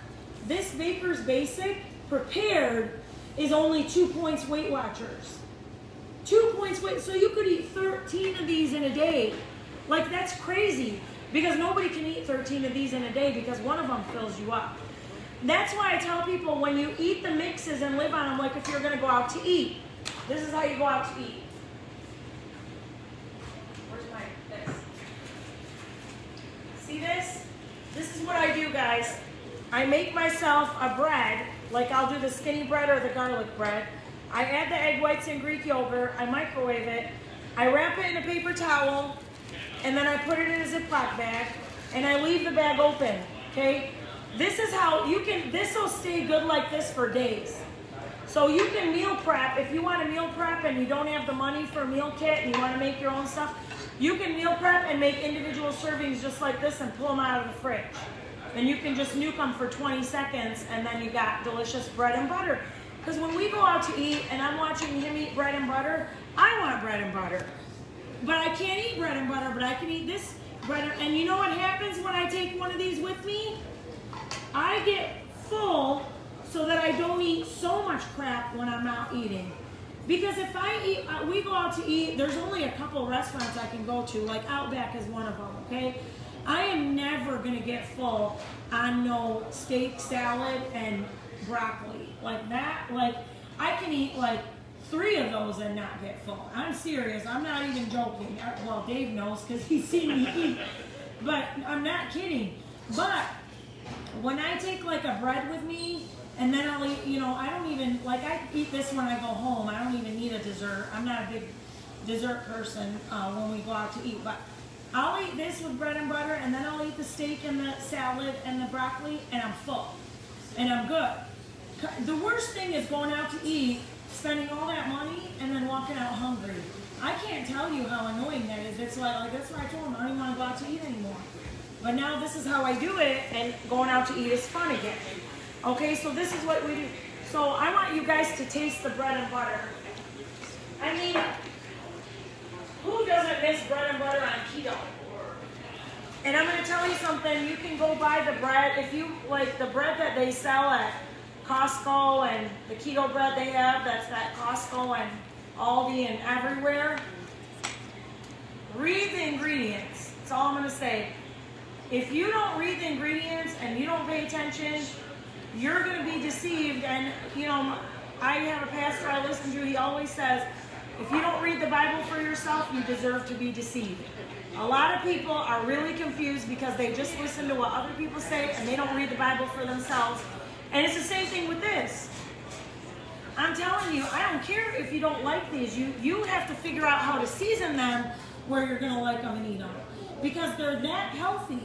this Baker's Basic prepared is only 2 points Weight Watchers. 2 points weight, so you could eat 13 of these in a day. Like, that's crazy, because nobody can eat 13 of these in a day because one of them fills you up. That's why I tell people when you eat the mixes and live on them, like if you're gonna go out to eat, this is how you go out to eat. Where's my, this? See this? This is what I do, guys. I make myself a bread, like I'll do the skinny bread or the garlic bread. I add the egg whites and Greek yogurt, I microwave it, I wrap it in a paper towel, and then I put it in a Ziploc bag, and I leave the bag open, okay? This is how you can, this will stay good like this for days. So you can meal prep, if you want to meal prep and you don't have the money for a meal kit and you want to make your own stuff, you can meal prep and make individual servings just like this and pull them out of the fridge. And you can just nuke them for 20 seconds and then you got delicious bread and butter. Because when we go out to eat and I'm watching him eat bread and butter, I want bread and butter. But I can't eat bread and butter, but I can eat this bread. And you know what happens when I take one of these with me? I get full so that I don't eat so much crap when I'm out eating. Because if I eat, we go out to eat, there's only a couple restaurants I can go to, like Outback is one of them, okay? I am never gonna get full on no steak, salad, and broccoli. Like that, like I can eat like 3 of those and not get full. I'm serious, I'm not even joking. Well, Dave knows because he's seen me eat, but I'm not kidding. But when I take like a bread with me, and then I'll eat, you know, I don't even, like I eat this when I go home. I don't even need a dessert. I'm not a big dessert person when we go out to eat, but I'll eat this with bread and butter, and then I'll eat the steak and the salad and the broccoli, and I'm full, and I'm good. The worst thing is going out to eat, spending all that money, and then walking out hungry. I can't tell you how annoying that is. It's like that's why I told him I don't even want to go out to eat anymore. But now this is how I do it, and going out to eat is fun again. Okay, so this is what we do. So I want you guys to taste the bread and butter. I mean, who doesn't miss bread and butter on keto? And I'm going to tell you something. You can go buy the bread. If you like the bread that they sell at Costco and the keto bread they have, that's at Costco and Aldi and everywhere. Read the ingredients. That's all I'm going to say. If you don't read the ingredients and you don't pay attention, you're going to be deceived. And, you know, I have a pastor I listen to, he always says, if you don't read the Bible for yourself, you deserve to be deceived. A lot of people are really confused because they just listen to what other people say and they don't read the Bible for themselves. And it's the same thing with this. I'm telling you, I don't care if you don't like these. You have to figure out how to season them where you're going to like them and eat them. Because they're that healthy.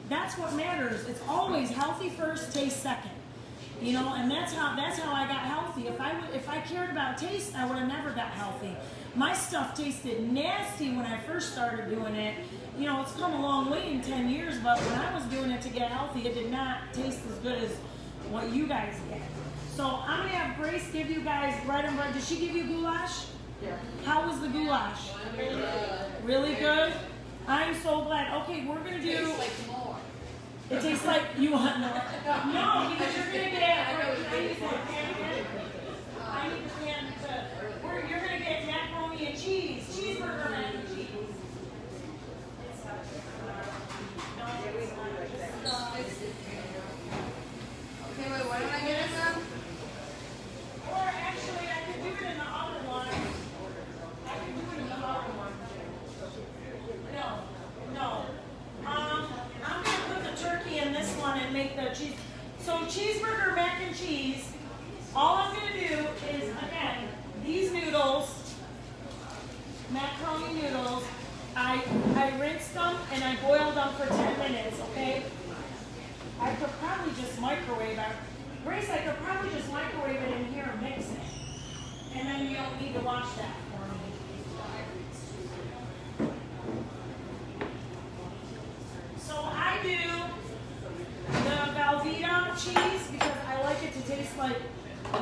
That's what matters. It's always healthy first, taste second. You know, and that's how I got healthy. If I cared about taste, I would have never got healthy. My stuff tasted nasty when I first started doing it. You know, it's come a long way in 10 years, but when I was doing it to get healthy, it did not taste as good as what you guys get. So I'm gonna have Grace give you guys bread and butter. Did she give you goulash? Yeah. How was the goulash? Really good? I'm so glad. Okay, we're gonna do. It tastes like you want more. No, because you're gonna get. I need the pan to. You're gonna get macaroni and cheese, cheeseburger mac and cheese. Okay, wait, why don't I get it then? Or actually, I could do it in the other one. I could do it in the other one. No. I'm gonna put the turkey in this one and make the cheese. So cheeseburger mac and cheese you don't need to wash that for me. So I do the Velveeta cheese because I like it to taste like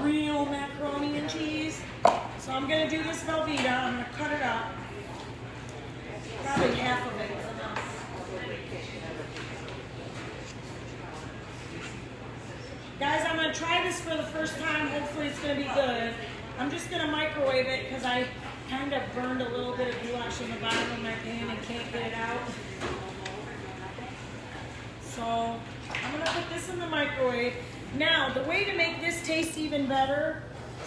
real macaroni and cheese. So I'm gonna do this Velveeta. I'm gonna cut it up. Probably half of it is enough. Guys, I'm gonna try this for the first time. Hopefully it's gonna be good. I'm just gonna microwave it because I kind of burned a little bit of goulash in the bottom of my pan and can't get it out. So I'm gonna put this in the microwave. Now, the way to make this taste even better,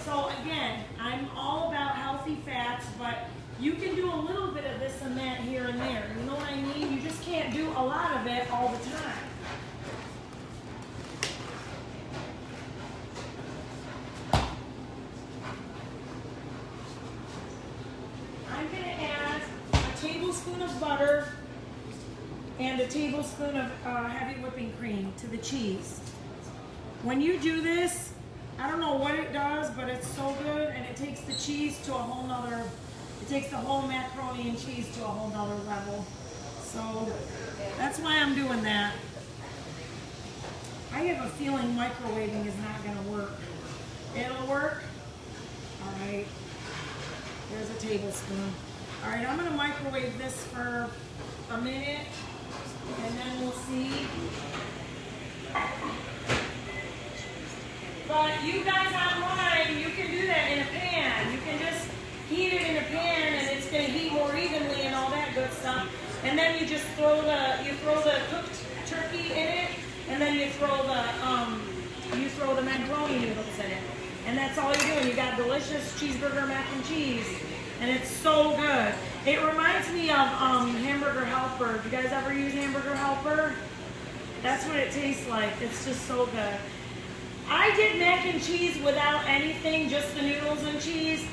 so again, I'm all about healthy fats, but you can do a little bit of this and that here and there. You know what I mean? You just can't do a lot of it all the time. I'm going to add a tablespoon of butter and a tablespoon of heavy whipping cream to the cheese. When you do this, I don't know what it does, but it's so good, and it takes the cheese to a whole nother, it takes the whole macaroni and cheese to a whole nother level. So that's why I'm doing that. I have a feeling microwaving is not going to work. It'll work. All right. There's a tablespoon. All right, I'm going to microwave this for a minute, and then we'll see. But you guys online, you can do that in a pan. You can just heat it in a pan, and it's going to heat more evenly and all that good stuff. And then you just throw the cooked turkey in it, and then you throw the macaroni noodles in it, and that's all you're doing. You got delicious cheeseburger mac and cheese, and it's so good. It reminds me of Hamburger Helper. Do you guys ever use Hamburger Helper? That's what it tastes like. It's just so good. I did mac and cheese without anything, just the noodles and cheese.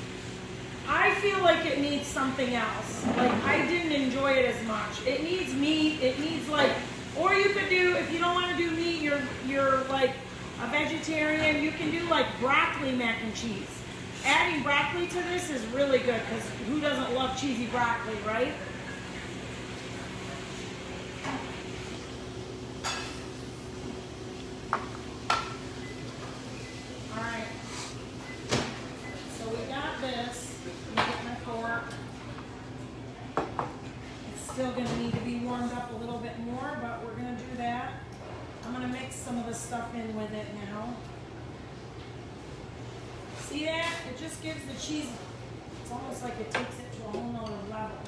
I feel like it needs something else. Like, I didn't enjoy it as much. It needs meat. It needs like, or you could do, if you don't want to do meat, you're like a vegetarian, you can do like broccoli mac and cheese. Adding broccoli to this is really good because who doesn't love cheesy broccoli, right? Alright. So we got this. Let me get my fork. It's still going to need to be warmed up a little bit more, but we're going to do that. I'm going to mix some of the stuff in with it now. See that? It just gives the cheese, it's almost like it takes it to a whole nother level.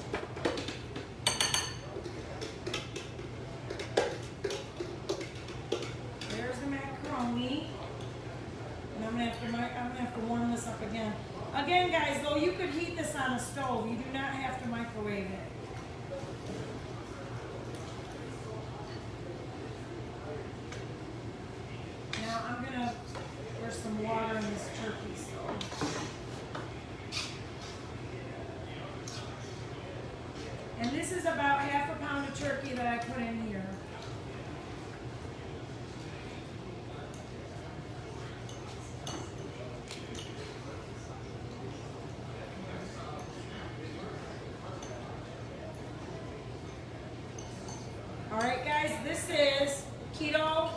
There's the macaroni. And I'm gonna have to warm this up again. Again, guys, though, you could heat this on a stove. You do not have to microwave it. Now I'm gonna, there's some water in this turkey, so. And this is about half a pound of turkey that I put in here. All right, guys, this is Keto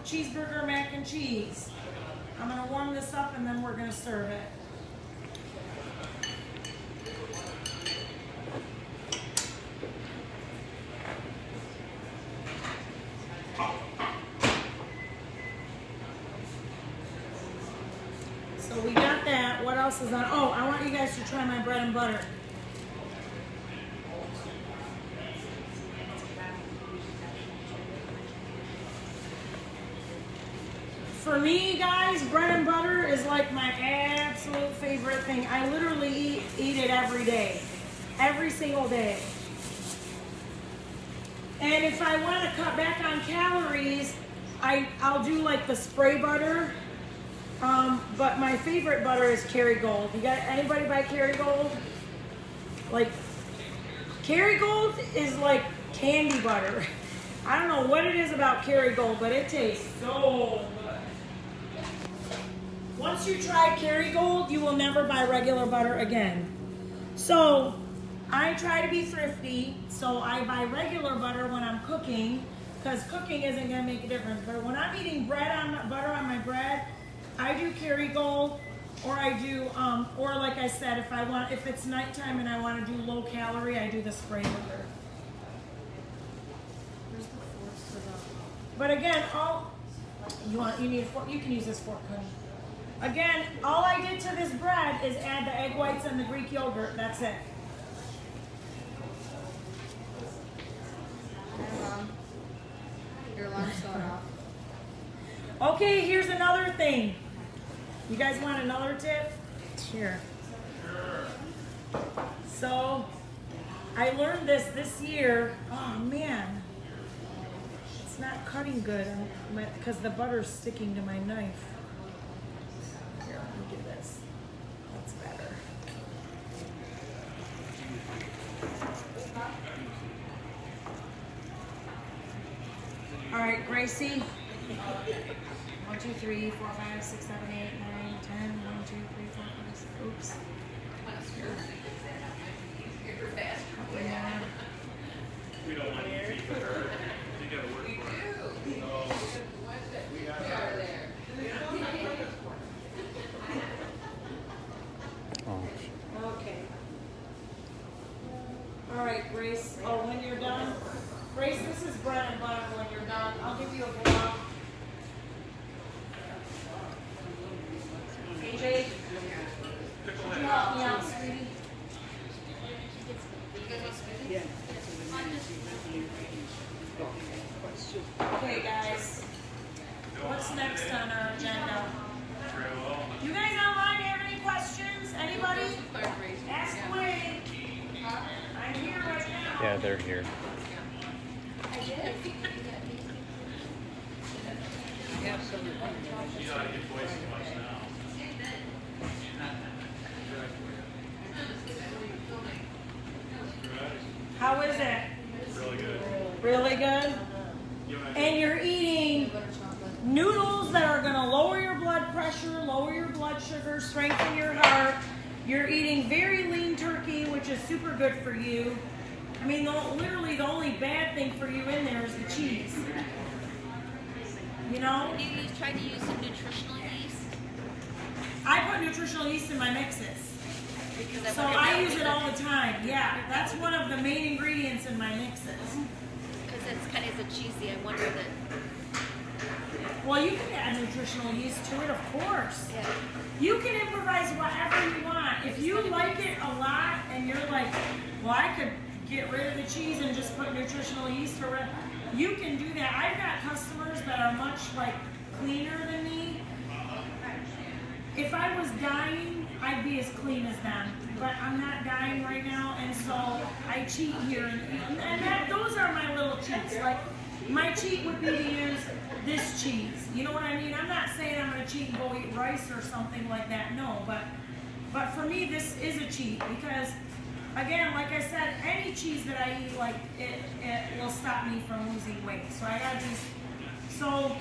Cheeseburger Mac and Cheese. I'm going to warm this up and then we're going to serve it. So we got that. What else is on? Oh, I want you guys to try my bread and butter. For me, guys, bread and butter is like my absolute favorite thing. I literally eat it every day, every single day. And if I want to cut back on calories, I'll do like the spray butter. But my favorite butter is Kerrygold. You got anybody buy Kerrygold? Like, Kerrygold is like candy butter. I don't know what it is about Kerrygold, but it tastes so good. Once once you try Kerrygold, you will never buy regular butter again. So I try to be thrifty, so I buy regular butter when I'm cooking, because cooking isn't going to make a difference. But when I'm eating butter on my bread, I do Kerrygold, or I do, or like I said, if it's nighttime and I want to do low calorie, I do the spray butter. Where's the forks for that? But again, you need a fork. You can use this fork, honey. Again, all I did to this bread is add the egg whites and the Greek yogurt. That's it. Your alarm's going off. Okay, here's another thing. You guys want another tip? Here. So, I learned this year. Oh man, it's not cutting good because the butter's sticking to my knife. Here, let me do this. That's better. All right, Gracie. 1, 2, 3, 4, 5, 6, 7, 8, 9, 10. 1, 2, 3, 4, 5, 6. Oops. We don't want to keep her. You gotta work for it. Okay. All right, Grace. Oh, when you're done. Grace, this is bread and butter when you're done. I'll give you a glove. AJ, could you help me out, sweetie? Okay, guys. What's next on our agenda? You guys online have any questions? Anybody? Ask away. I'm here right now. Yeah, they're here. How is it? Really good. Really good? And you're eating noodles that are going to lower your blood pressure, lower your blood sugar, strengthen your heart. You're eating very lean turkey, which is super good for you. I mean, literally the only bad thing for you in there is the cheese. You know? Do you try to use some nutritional yeast? I put nutritional yeast in my mixes. Because So I use it all the time. Yeah, that's one of the main ingredients in my mixes. Because it's kind of cheesy. I wonder that. Well, you can add nutritional yeast to it, of course. Yeah. You can improvise whatever you want. If you like it a lot and you're like, well, I could get rid of the cheese and just put nutritional yeast or whatever, you can do that. I've got customers that are much like cleaner than me. If I was dying, I'd be as clean as them. But I'm not dying right now, and so I cheat here. And those are my little cheats. Like, my cheat would be to use this cheese. You know what I mean? I'm not saying I'm going to cheat and go eat rice or something like that. No, but for me, this is a cheat because, again, like I said, any cheese that I eat, like it will stop me from losing weight. So I got these. So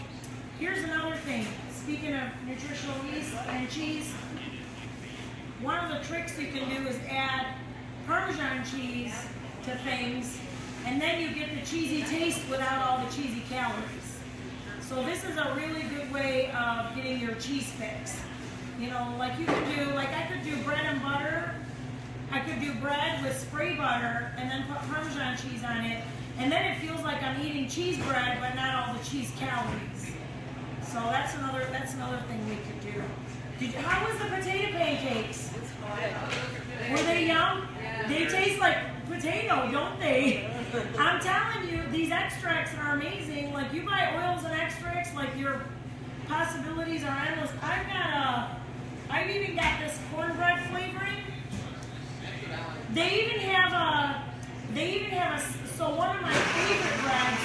here's another thing. Speaking of nutritional yeast and cheese, one of the tricks you can do is add Parmesan cheese to things, and then you get the cheesy taste without all the cheesy calories. So this is a really good way of getting your cheese fix. You know, like you could do, like I could do bread and butter. I could do bread with spray butter and then put Parmesan cheese on it, and then it feels like I'm eating cheese bread, but not all the cheese calories. So that's another thing we could do. How was the potato pancakes? Were they yum? They taste like potato, don't they? I'm telling you, these extracts are amazing. Like, you buy oils and extracts, like, your possibilities are endless. I've even got this cornbread flavoring. They even have so one of my favorite breads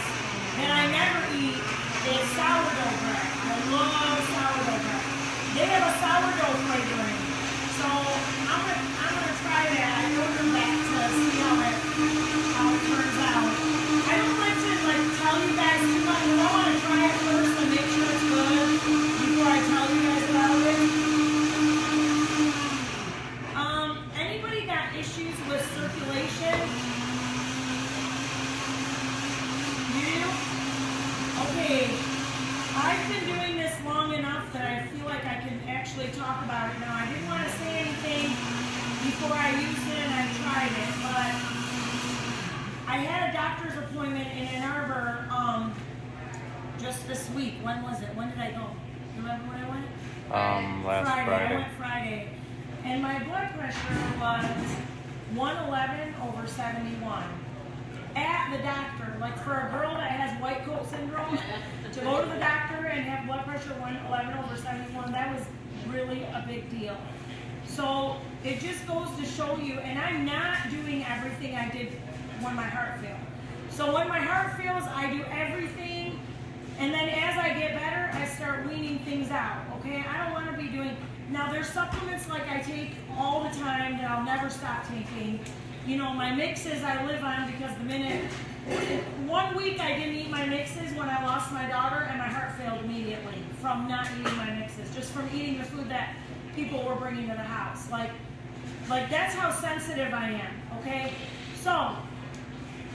that I never eat is sourdough bread. I love sourdough bread. They have a sourdough flavoring. So I'm gonna try that. I will come back to see how it turns out. I don't like to tell you guys too much. I want to try it first and make sure it's good before I tell you guys about it. talk about it now. I didn't want to say anything before I used it and I tried it, but I had a doctor's appointment in Ann Arbor just this week. When was it? When did I go? You remember when I went? Last I Friday. went Friday. And my blood pressure was 111/71. At the doctor, like for a girl that has white coat syndrome, to go to the doctor and have blood pressure 111/71, that was really a big deal. So it just goes to show you, and I'm not doing everything I did when my heart failed. So when my heart fails, I do everything, and then as I get better, I start weaning things out, okay? I don't want to be doing, now there's supplements like I take all the time that I'll never stop taking. You know, my mixes I live on because the minute, 1 week I didn't eat my mixes when I lost my daughter and my heart failed immediately from not eating my mixes, just from eating the food that people were bringing to the house. Like that's how sensitive I am, okay? So,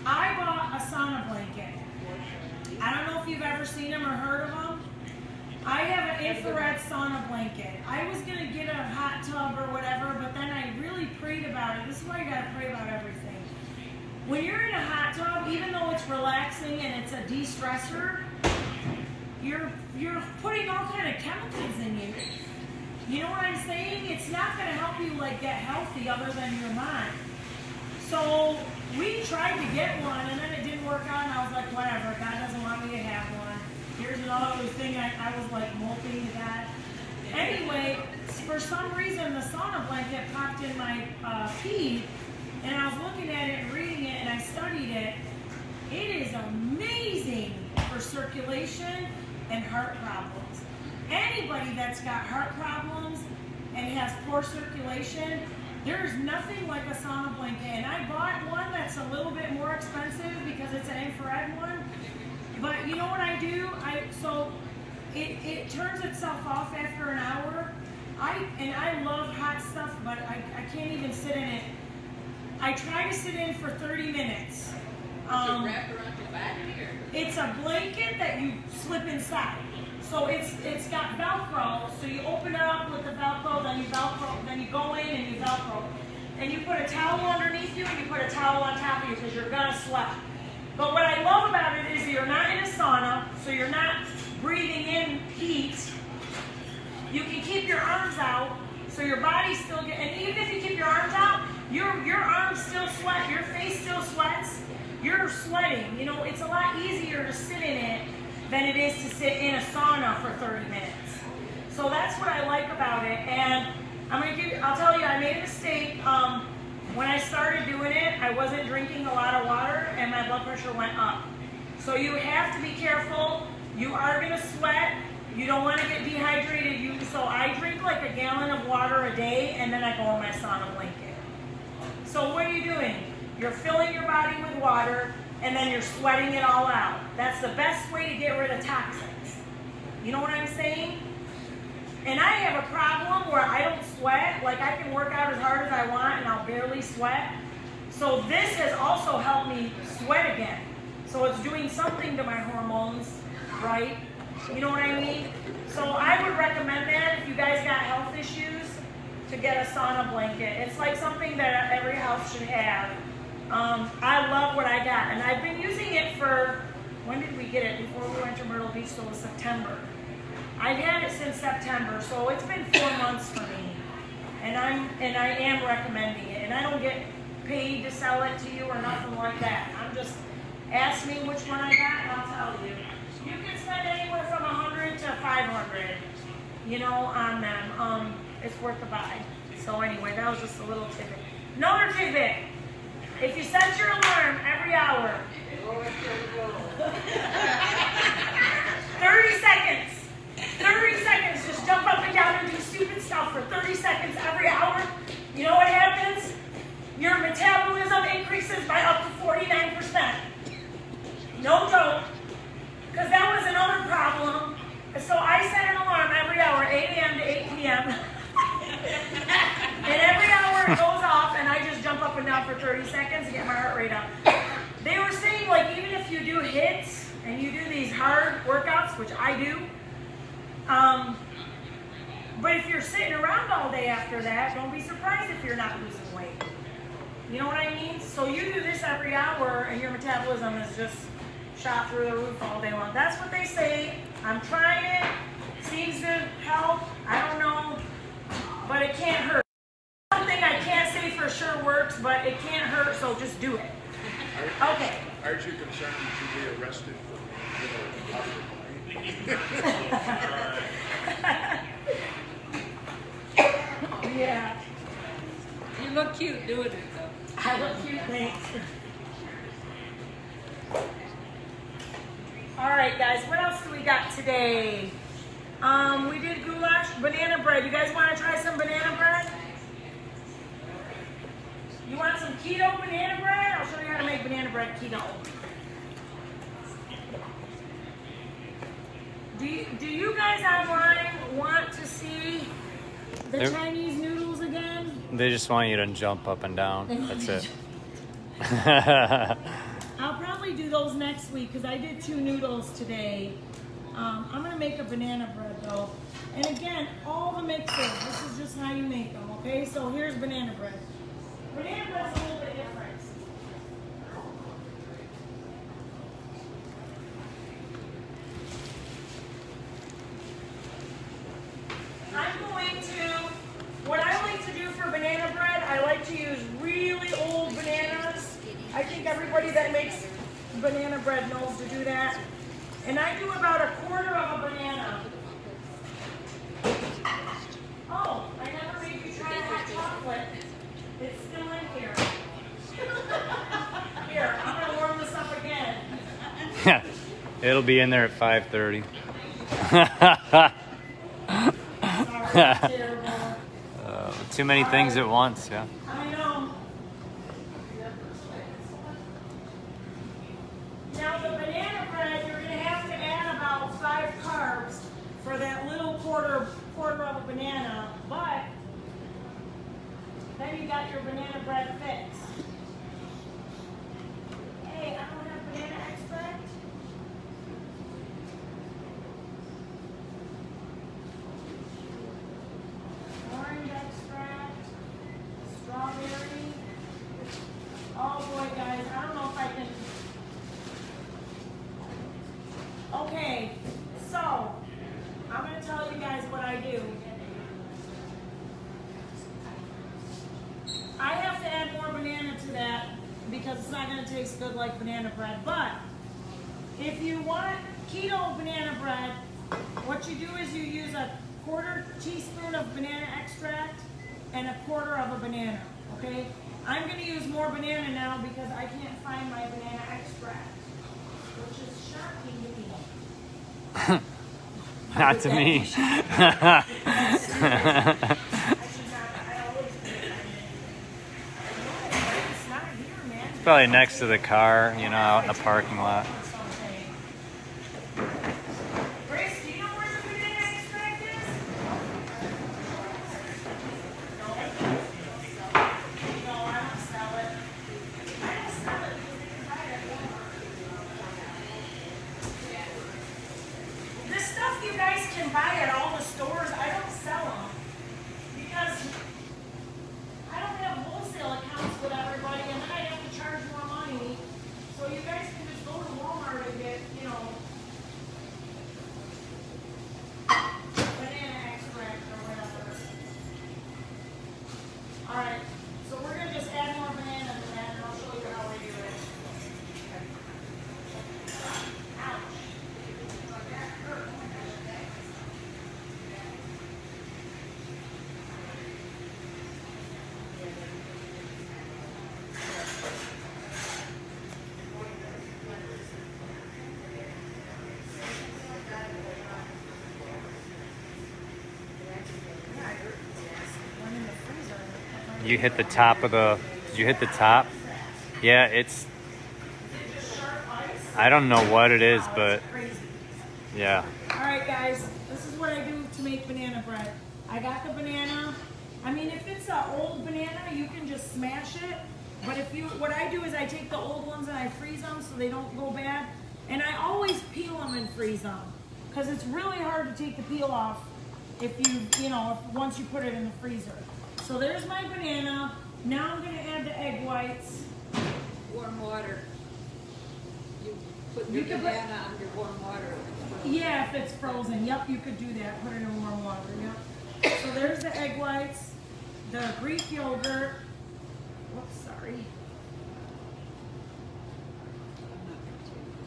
I bought a sauna blanket. I don't know if you've ever seen them or heard of them. I have an infrared sauna blanket. I was going to get a hot tub or whatever, but then I really prayed about it. This is why you got to pray about everything. When you're in a hot tub, even though it's relaxing and it's a de-stressor, you're putting all kind of chemicals in you. You know what I'm saying? It's not going to help you like get healthy other than your mind. So we tried to get one and then it didn't work out and I was like, whatever, God doesn't want me to have one. Here's another thing I was like moping to God. Anyway, for some reason the sauna blanket popped in my feed and I was looking at it and reading it and I studied it. It is amazing for circulation and heart problems. Anybody that's got heart problems and has poor circulation, there's nothing like a sauna blanket. And I bought one that's a little bit more expensive because it's an infrared one. But you know what I do? So it turns itself off after an hour. I love hot stuff, but I can't even sit in it. I try to sit in for 30 minutes. It's a blanket that you slip inside. So it's got Velcro, so you open it up with the Velcro, then you go in and you Velcro. And you put a towel underneath you and you put a towel on top of you because you're gonna sweat. But what I love about it is you're not in a sauna, so you're not breathing in heat. You can keep your arms out, so your body still gets, and even if you keep your arms out, your arms still sweat, your face still sweats, you're sweating. You know, it's a lot easier to sit in it than it is to sit in a sauna for 30 minutes. So that's what I like about it, and I'll tell you, I made a mistake. When I started doing it, I wasn't drinking a lot of water and my blood pressure went up. So you have to be careful. You are gonna sweat. You don't wanna get dehydrated. So I drink like a gallon of water a day and then I go in my sauna blanket. So what are you doing? You're filling your body with water and then you're sweating it all out. That's the best way to get rid of toxins. You know what I'm saying? And I have a problem where I don't sweat. Like I can work out as hard as I want and I'll barely sweat. So this has also helped me sweat again. So it's doing something to my hormones, right? You know what I mean? So I would recommend that if you guys got health issues to get a sauna blanket. It's like something that every house should have. I love what I got. And I've been using it for, when did we get it? Before we went to Myrtle Beach, so it was September. I've had it since September, so it's been 4 months for me, and I am recommending it. And I don't get paid to sell it to you or nothing like that. I'm just ask me which one I got, and I'll tell you. You can spend anywhere from $100 to $500, you know, on them. It's worth the buy. So anyway, that was just a little tidbit. Another tidbit: if you set your alarm every hour, 30 seconds. 30 seconds, just jump up and down and do stupid stuff for 30 seconds every hour. You know what happens? Your metabolism increases by up to 49%. No joke. Because that was another problem. So I set an alarm every hour, 8 a.m. to 8 p.m. And every hour it goes off and I just jump up and down for 30 seconds to get my heart rate up. They were saying like even if you do HIITs and you do these hard workouts, which I do, But if you're sitting around all day after that, don't be surprised if you're not losing weight. You know what I mean? So you do this every hour and your metabolism is just shot through the roof all day long. That's what they say. I'm trying it. Seems to help. I don't know. But it can't hurt. Something I can't say for sure works, but it can't hurt, so just do it. Okay. Aren't you concerned that you'd be arrested for, Yeah. You look cute doing it though. I look cute, thanks. All right, guys, what else do we got today? We did goulash, banana bread. You guys want to try some banana bread? You want some keto banana bread? I'll show you how to make banana bread keto. Do you guys online want to see the Chinese noodles again? They just want you to jump up and down. That's it. I'll probably do those next week because I did 2 noodles today. I'm going to make a banana bread though. And again, all the mixes, this is just how you make them, okay? So here's banana bread. Banana bread's a little bit different. What I like to do for banana bread, I like to use really old bananas. I think everybody that makes banana bread knows to do that. And I do about 1/4 of a banana. Oh, I never made you try hot chocolate. It's still in here. Here, I'm gonna warm this up again. It'll be in there at 5:30. Sorry, it's terrible. Too many things at once, yeah. I know. Now the banana bread, you're going to have to add about 5 carbs for that little quarter of a banana, but then you got your banana bread fix. Hey, I don't have banana extract. Orange extract, strawberry. Oh boy, guys, I don't know if I can. Okay, so I'm going to tell you guys what I do. I have to add more banana to that because it's not going to taste good like banana bread. But if you want keto banana bread, what you do is you use a 1/4 teaspoon of banana extract and 1/4 of a banana, okay? I'm going to use more banana now because I can't find my banana extract, which is shocking to me. Not to me. It's probably next to the car, you know, out in the parking lot. Grace, do you know where the banana extract is? No, I don't sell it. I don't sell it because they can buy it at Walmart. This stuff you guys can buy at all the stores, I don't sell them. Because I don't have wholesale accounts with everybody and then I have to charge more money. So you guys can just go to Walmart and get, you know, banana extract or whatever. Alright, so we're going to just add more banana to that and I'll show you how we do it. Ouch. That hurt. You hit the top of the... Did you hit the top? Yeah, it's... I don't know what it is, but... Yeah. Alright guys, this is what I do to make banana bread. I got the banana. I mean, if it's an old banana, you can just smash it. But if you, what I do is I take the old ones and I freeze them so they don't go bad. And I always peel them and freeze them. Because it's really hard to take the peel off if once you put it in the freezer. So there's my banana. Now I'm gonna add the egg whites. Warm water. You put your can put- banana under warm water. Yeah, if it's frozen. Yep, you could do that. Put it in warm water. Yep. So there's the egg whites, the Greek yogurt. Whoops, sorry.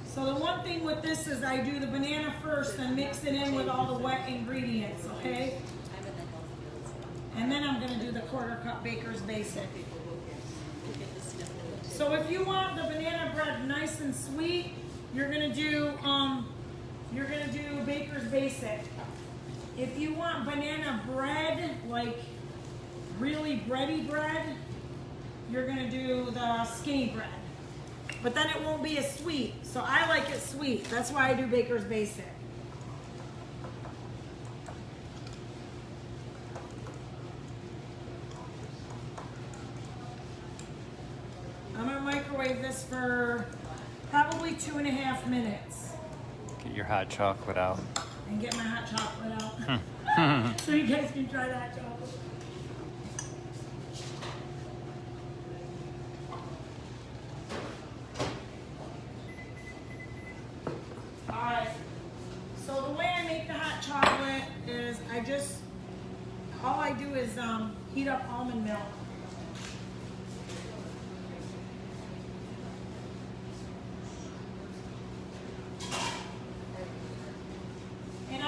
So the one thing with this is I do the banana first and mix it in with all the wet ingredients, okay? And then I'm gonna do the 1/4 cup Baker's Basic. So if you want the banana bread nice and sweet, you're gonna do Baker's Basic. If you want banana bread, like really bready bread, you're gonna do the skinny bread. But then it won't be as sweet. So I like it sweet. That's why I do Baker's Basic. I'm gonna microwave this for probably 2.5 minutes Get your hot chocolate out. and get my hot chocolate out. So you guys can try that chocolate. Alright, so the way I make the hot chocolate is all I do is heat up almond milk. And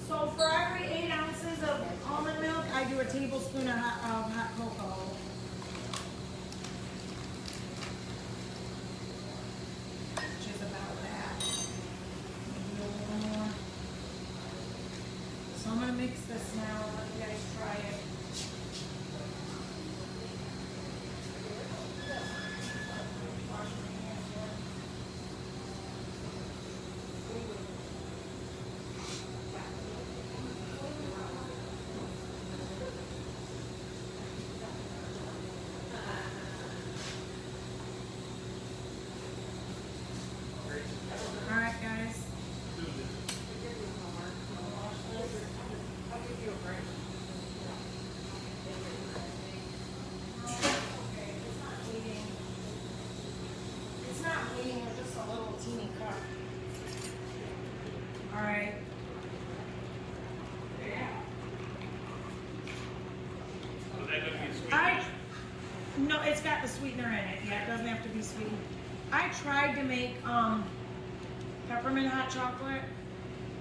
so for every 8 ounces of almond milk, I do a tablespoon of hot cocoa. Which is about that. Maybe a little more. So I'm gonna mix this now and let you guys try it. Alright guys. It's not bleeding, it's just a little teeny cup. Alright. No, it's got the sweetener in it. Yeah, it doesn't have to be sweetened. I tried to make peppermint hot chocolate.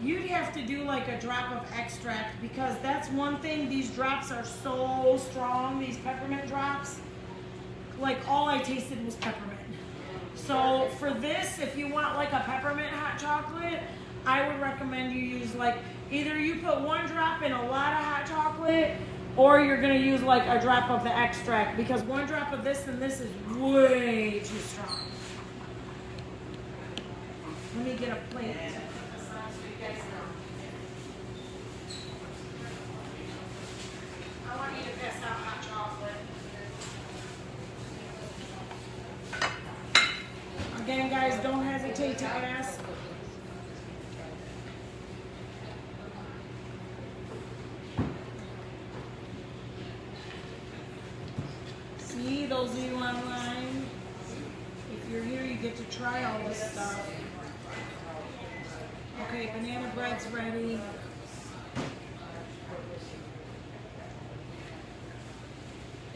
You'd have to do like a drop of extract because that's one thing. These drops are so strong, these peppermint drops. Like all I tasted was peppermint. So for this, if you want like a peppermint hot chocolate, I would recommend you use like, either you put 1 drop in a lot of hot chocolate or you're gonna use like a drop of the extract because 1 drop of this and this is way too strong. Let me get a plate. I want you to pass out hot chocolate. Again, guys, don't hesitate to ask. See, those of you online, if you're here, you get to try all this stuff. Okay, banana bread's ready.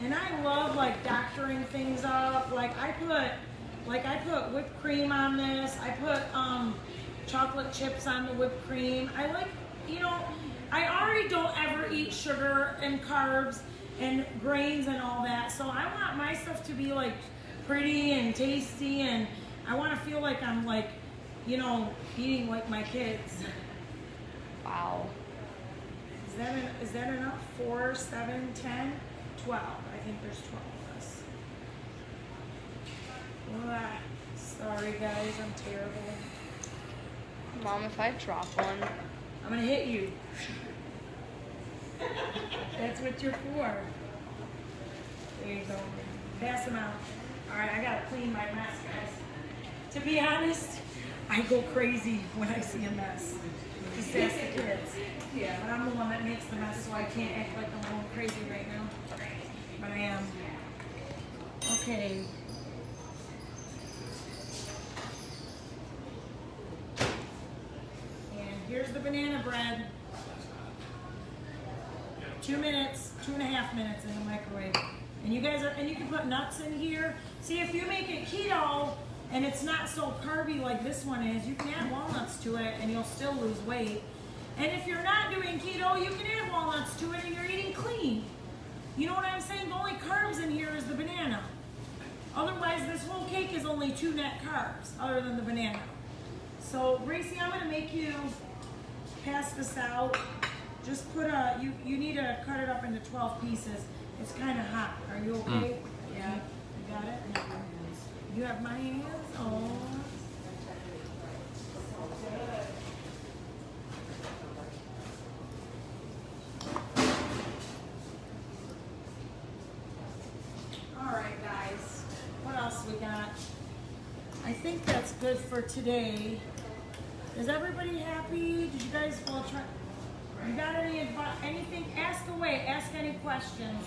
And I love like doctoring things up. Like I put whipped cream on this. I put chocolate chips on the whipped cream. I like, I already don't ever eat sugar and carbs and grains and all that. So I want my stuff to be like pretty and tasty, and I want to feel like I'm like, eating like my kids. Wow. Is that enough? 4, 7, 10, 12. I think there's 12 of us. Ah, sorry guys, I'm terrible. Mom, if I drop one. I'm gonna hit you. That's what you're for. There you go. Pass them out. All right, I gotta clean my mess, guys. To be honest, I go crazy when I see a mess. Just ask the kids. Yeah. But I'm the one that makes the mess, so I can't act like I'm going crazy right now. But I am. Okay. And here's the banana bread. 2 minutes, 2.5 minutes in the microwave. And you guys are, and you can put nuts in here. See, if you make it keto and it's not so carby like this one is, you can add walnuts to it and you'll still lose weight. And if you're not doing keto, you can add walnuts to it and you're eating clean. You know what I'm saying? The only carbs in here is the banana. Otherwise, this whole cake is only 2 net carbs, other than the banana. So, Gracie, I'm gonna make you pass this out. Just put you need to cut it up into 12 pieces. It's kind of hot. Are you okay? Yeah. You got it? You have my hands? Oh. All right, guys. What else we got? I think that's good for today. Is everybody happy? Did you guys all try? You got anything? Ask away. Ask any questions.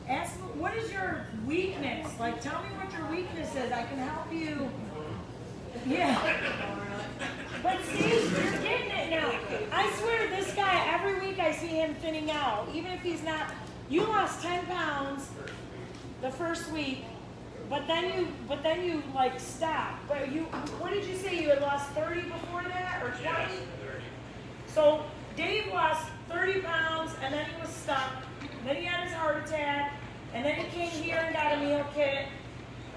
Ask what is your weakness? Like, tell me what your weakness is. I can help you. Yeah. But see, you're getting it now. I swear, this guy, every week I see him thinning out. Even if he's not. You lost 10 pounds the first week, but then you like stopped. But you, what did you say? You had lost 30 before that, or 20? So Dave lost 30 pounds, and then he was stuck. Then he had his heart attack, and then he came here and got a meal kit,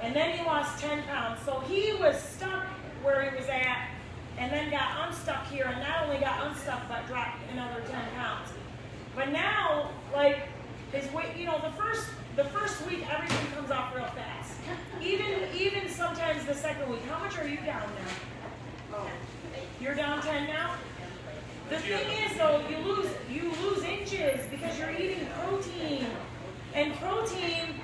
and then he lost 10 pounds. So he was stuck where he was at, and then got unstuck here, and not only got unstuck, but dropped another 10 pounds. But now, like, his weight, you know, the first week, everything comes off real fast. Even sometimes the second week. How much are you down now? Oh, you're down 10 now? The thing is, though, you lose inches because you're eating protein, and protein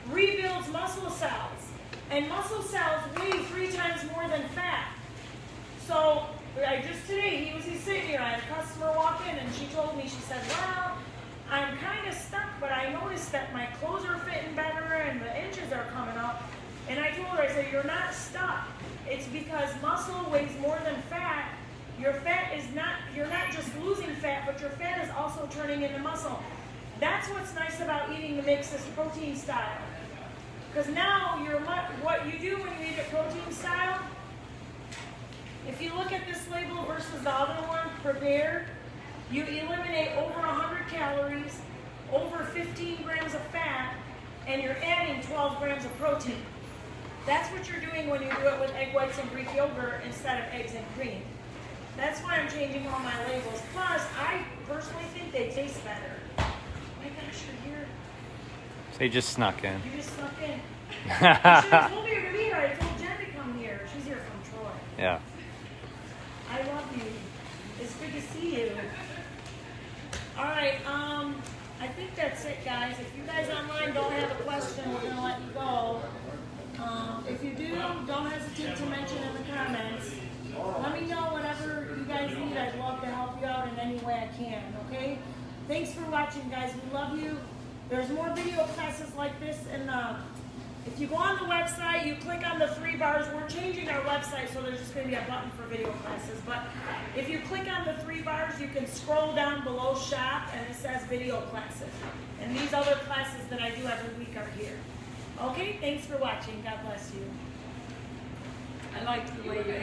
rebuilds muscle cells, and muscle cells weigh 3 times more than fat. So today he's sitting here. I had a customer walk in, and she told me, she said, "Well, I'm kind of stuck, but I noticed that my clothes are fitting better and the inches are coming up." And I told her, I said, "You're not stuck. It's because muscle weighs more than fat. Your fat is not, you're not just losing fat, but your fat is also turning into muscle." That's what's nice about eating the mix this protein style. Because now what you do when you eat it protein style, if you look at this label versus the other one, prepared, you eliminate over 100 calories, over 15 grams of fat, and you're adding 12 grams of protein. That's what you're doing when you do it with egg whites and Greek yogurt instead of eggs and cream. That's why I'm changing all my labels. Plus, I personally think they taste better. Oh my gosh, you're here. So you just snuck in. You just snuck in. You should have told me you were going to be here. I told Jen to come here. She's here from Troy. Yeah. I love you. It's good to see you. All right, I think that's it, guys. If you guys online don't have a question, we're going to let you go. If you do, don't hesitate to mention in the comments. Let me know whatever you guys need. I'd love to help you out in any way I can, okay? Thanks for watching, guys. We love you. There's more video classes like this in the... If you go on the website, you click on the 3 bars. We're changing our website, so there's just going to be a button for video classes. But if you click on the 3 bars, you can scroll down below shop, and it says video classes. And these other classes that I do every week are here. Okay, thanks for watching. God bless you. I like the way you have